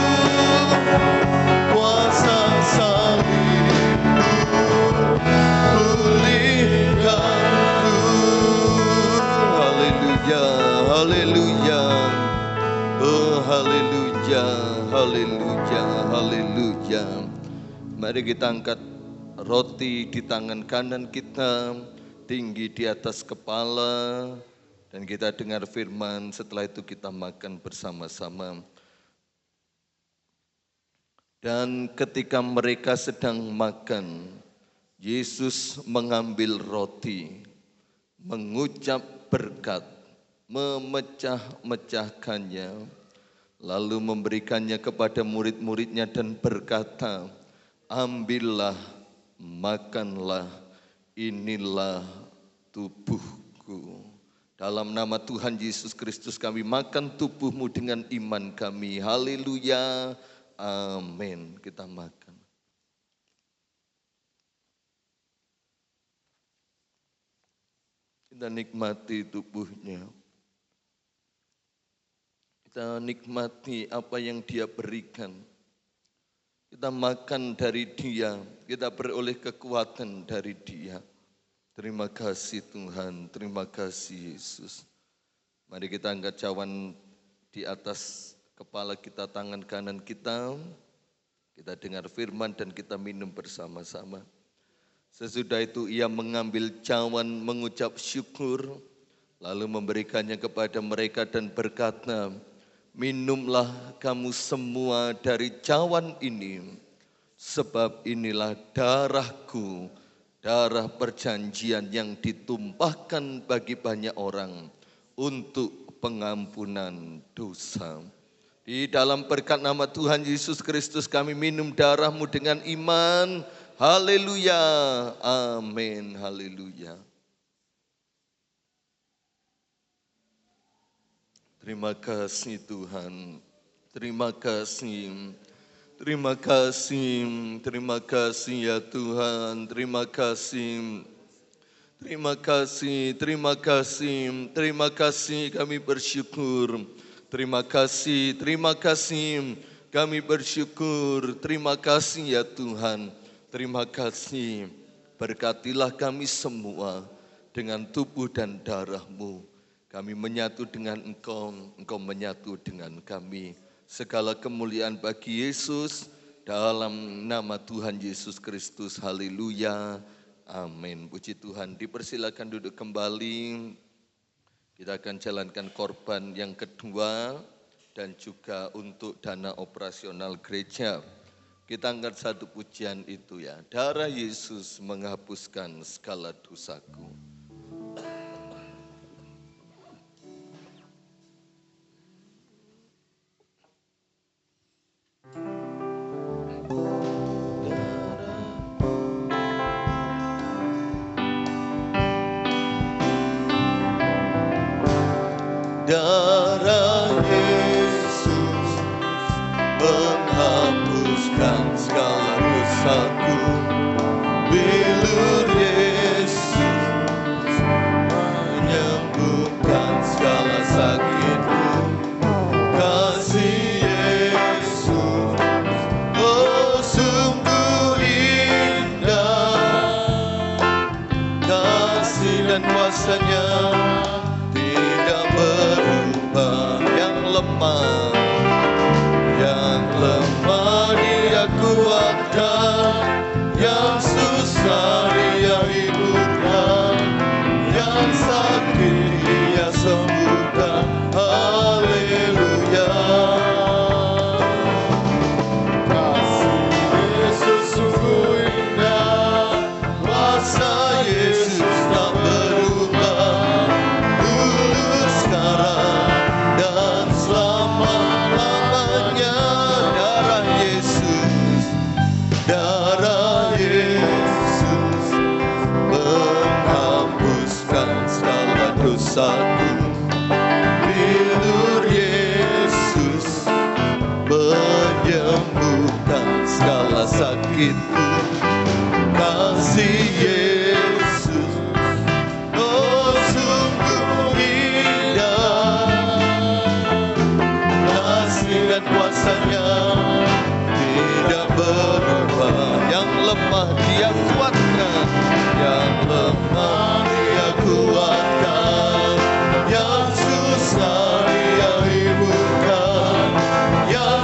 haleluya, haleluya, haleluya. Mari kita angkat roti di tangan kanan kita, tinggi di atas kepala, dan kita dengar firman. Setelah itu kita makan bersama-sama. Dan ketika mereka sedang makan, Yesus mengambil roti, mengucap berkat, memecah-mecahkannya, lalu memberikannya kepada murid-muridnya dan berkata, ambillah, makanlah, inilah tubuhku. Dalam nama Tuhan Yesus Kristus kami makan tubuhmu dengan iman kami. Haleluya, amin. Kita makan. Kita nikmati tubuhnya. Kita nikmati apa yang Dia berikan. Kita makan dari Dia, kita beroleh kekuatan dari Dia. Terima kasih Tuhan, terima kasih Yesus. Mari kita angkat cawan di atas kepala kita, tangan kanan kita. Kita dengar firman dan kita minum bersama-sama. Sesudah itu ia mengambil cawan, mengucap syukur, lalu memberikannya kepada mereka dan berkata, minumlah kamu semua dari cawan ini, sebab inilah darahku, darah perjanjian yang ditumpahkan bagi banyak orang untuk pengampunan dosa. Di dalam berkat nama Tuhan Yesus Kristus kami minum darah-Mu dengan iman. Haleluya, amin, haleluya. Terima kasih Tuhan, terima kasih, terima kasih, terima kasih ya Tuhan, terima kasih, terima kasih, terima kasih, terima kasih kami bersyukur, terima kasih kami bersyukur, terima kasih ya Tuhan, terima kasih, berkatilah kami semua dengan tubuh dan darah-Mu. Kami menyatu dengan Engkau, Engkau menyatu dengan kami. Segala kemuliaan bagi Yesus dalam nama Tuhan Yesus Kristus. Haleluya. Amin. Puji Tuhan. Dipersilakan duduk kembali. Kita akan jalankan korban yang kedua dan juga untuk dana operasional gereja. Kita angkat satu pujian itu ya. Darah Yesus menghapuskan segala dosaku. Darah Yesus menghapuskan segala dosaku. Bilur Yesus menyembuhkan segala sakitku. Kasih Yesus, oh sungguh indah. Kasih dan kuasa-Nya yang lemah Dia kuatkan, yang susah Dia hiburkan, yang sakit Dia sembuhkan. Haleluya. Kasih Yesus sungguh indah, kuasa Yesus tak berubah, dulu sekarang dan selama-lamanya. Darah Yesus menghapuskan segala dosaku. Bilur Yesus menyembuhkan segala sakitku. Kasih Yesus, oh sungguh indah. Kasih dan kuasa-Nya tidak berubah, yang lemah Dia kuatkan, yang lemah Dia kuatkan, yang susah Dia hiburkan, yang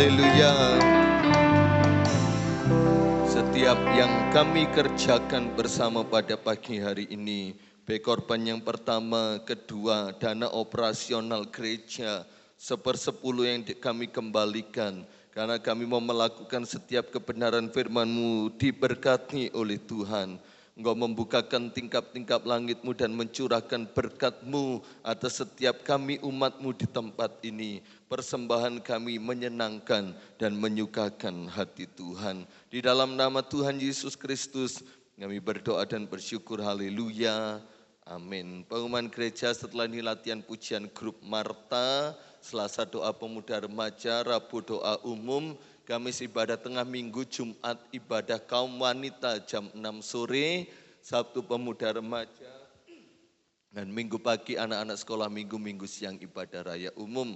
Haleluya. Setiap yang kami kerjakan bersama pada pagi hari ini, baik korban yang pertama, kedua, dana operasional gereja, 1/10 yang kami kembalikan, karena kami mau melakukan setiap kebenaran firman-Mu diberkati oleh Tuhan. Engkau membukakan tingkap-tingkap langit-Mu dan mencurahkan berkat-Mu atas setiap kami umat-Mu di tempat ini. Persembahan kami menyenangkan dan menyukakan hati Tuhan. Di dalam nama Tuhan Yesus Kristus kami berdoa dan bersyukur. Haleluya. Amin. Pengumuman gereja setelah ini latihan pujian grup Marta, Selasa doa pemuda remaja, Rabu doa umum, Kamis ibadah tengah minggu, Jumat ibadah kaum wanita jam 6 sore, Sabtu pemuda remaja, dan minggu pagi anak-anak sekolah minggu siang ibadah raya umum.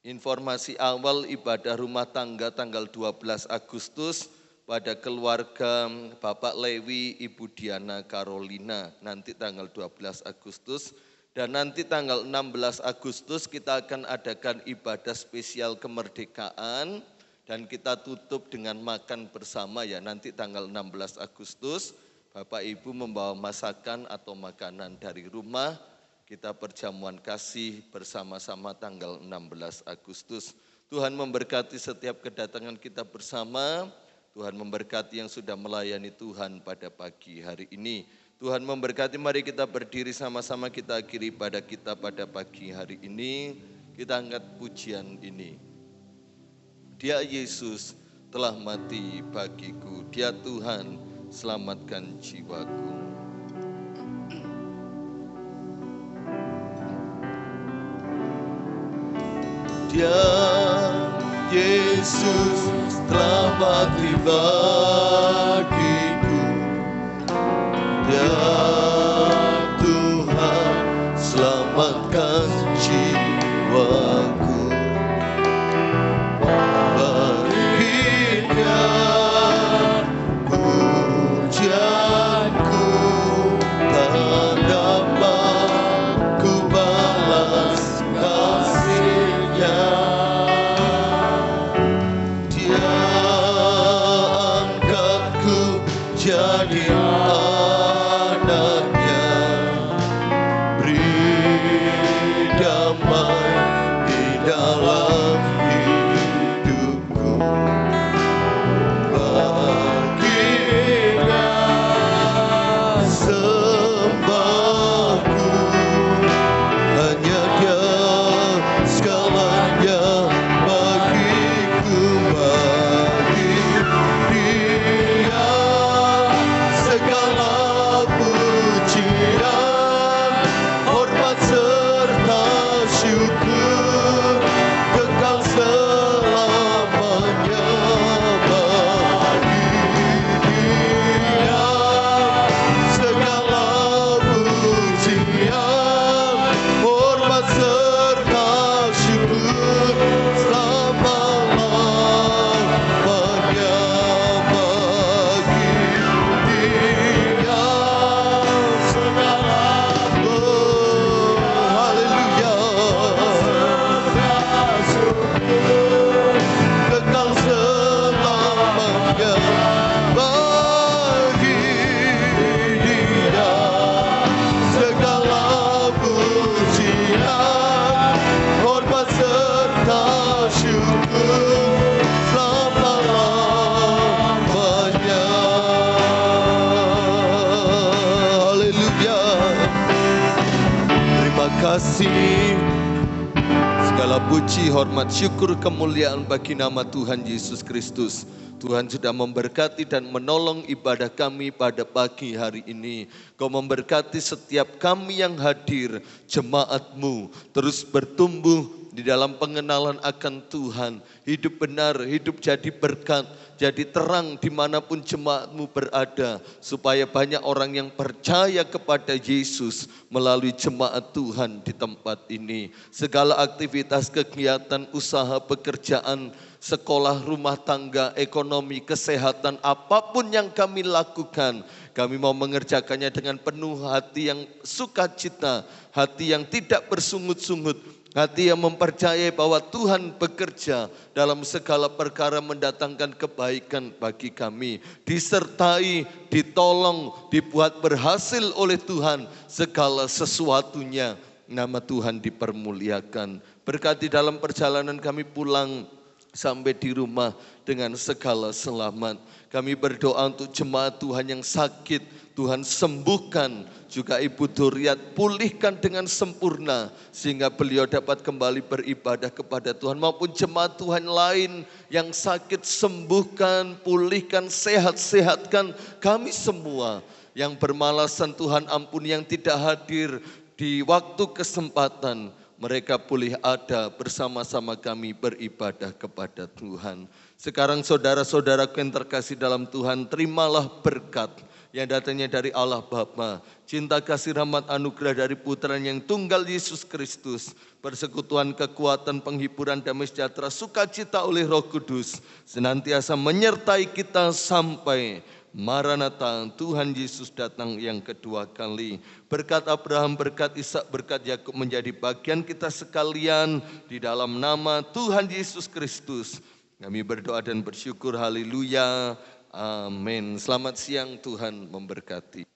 Informasi awal ibadah rumah tangga tanggal 12 Agustus pada keluarga Bapak Lewi, Ibu Diana Carolina, nanti tanggal 12 Agustus. Dan nanti tanggal 16 Agustus kita akan adakan ibadah spesial kemerdekaan dan kita tutup dengan makan bersama ya. Nanti tanggal 16 Agustus Bapak Ibu membawa masakan atau makanan dari rumah. Kita perjamuan kasih bersama-sama tanggal 16 Agustus. Tuhan memberkati setiap kedatangan kita bersama. Tuhan memberkati yang sudah melayani Tuhan pada pagi hari ini. Tuhan memberkati, mari kita berdiri sama-sama, kita akhiri pada kita pada pagi hari ini. Kita angkat pujian ini. Dia Yesus telah mati bagiku, Dia Tuhan selamatkan jiwaku. Dia Yesus telah mati bagiku, Dia Tuhan selamatkan jiwaku. Baginya pujianku tak dapat ku balas kasihnya. Dia angkatku jadi anaknya, beri damai di dalam hidupku. Baginya sembahku, hanya Dia segalanya bagiku. Bagi Dia segala pujian, hormat serta syukur kekal selamanya. Bagi Dia segala pujian, hormat serta syukur selama-lamanya. Bagi Dia segala haleluya, kekal selamanya. Bagi Dia segala pujian, hormat serta syukur selama-lamanya. Haleluya. Terima kasih. Segala puji, hormat, syukur, kemuliaan bagi nama Tuhan Yesus Kristus. Tuhan sudah memberkati dan menolong ibadah kami pada pagi hari ini. Kau memberkati setiap kami yang hadir, jemaat-Mu terus bertumbuh di dalam pengenalan akan Tuhan. Hidup benar, hidup jadi berkat, jadi terang dimanapun jemaat-Mu berada. Supaya banyak orang yang percaya kepada Yesus melalui jemaat Tuhan di tempat ini. Segala aktivitas, kegiatan, usaha, pekerjaan, sekolah, rumah tangga, ekonomi, kesehatan, apapun yang kami lakukan, kami mau mengerjakannya dengan penuh hati yang sukacita, hati yang tidak bersungut-sungut. Hati yang mempercayai bahwa Tuhan bekerja dalam segala perkara mendatangkan kebaikan bagi kami. Disertai, ditolong, dibuat berhasil oleh Tuhan segala sesuatunya. Nama Tuhan dipermuliakan. Berkati dalam perjalanan kami pulang sampai di rumah dengan segala selamat. Kami berdoa untuk jemaat Tuhan yang sakit, Tuhan sembuhkan, juga Ibu Duriat pulihkan dengan sempurna sehingga beliau dapat kembali beribadah kepada Tuhan, maupun jemaat Tuhan lain yang sakit sembuhkan, pulihkan, sehat-sehatkan kami semua. Yang bermalasan Tuhan ampuni, yang tidak hadir di waktu kesempatan, mereka pulih ada bersama-sama kami beribadah kepada Tuhan. Sekarang saudara-saudaraku yang terkasih dalam Tuhan, terimalah berkat yang datangnya dari Allah Bapa, cinta kasih rahmat anugerah dari Putranya yang tunggal Yesus Kristus, persekutuan kekuatan penghiburan damai sejahtera sukacita oleh Roh Kudus senantiasa menyertai kita sampai Maranatha, Tuhan Yesus datang yang kedua kali. Berkat Abraham, berkat Ishak, berkat Yakub menjadi bagian kita sekalian di dalam nama Tuhan Yesus Kristus. Kami berdoa dan bersyukur, haleluya. Amin. Selamat siang, Tuhan memberkati.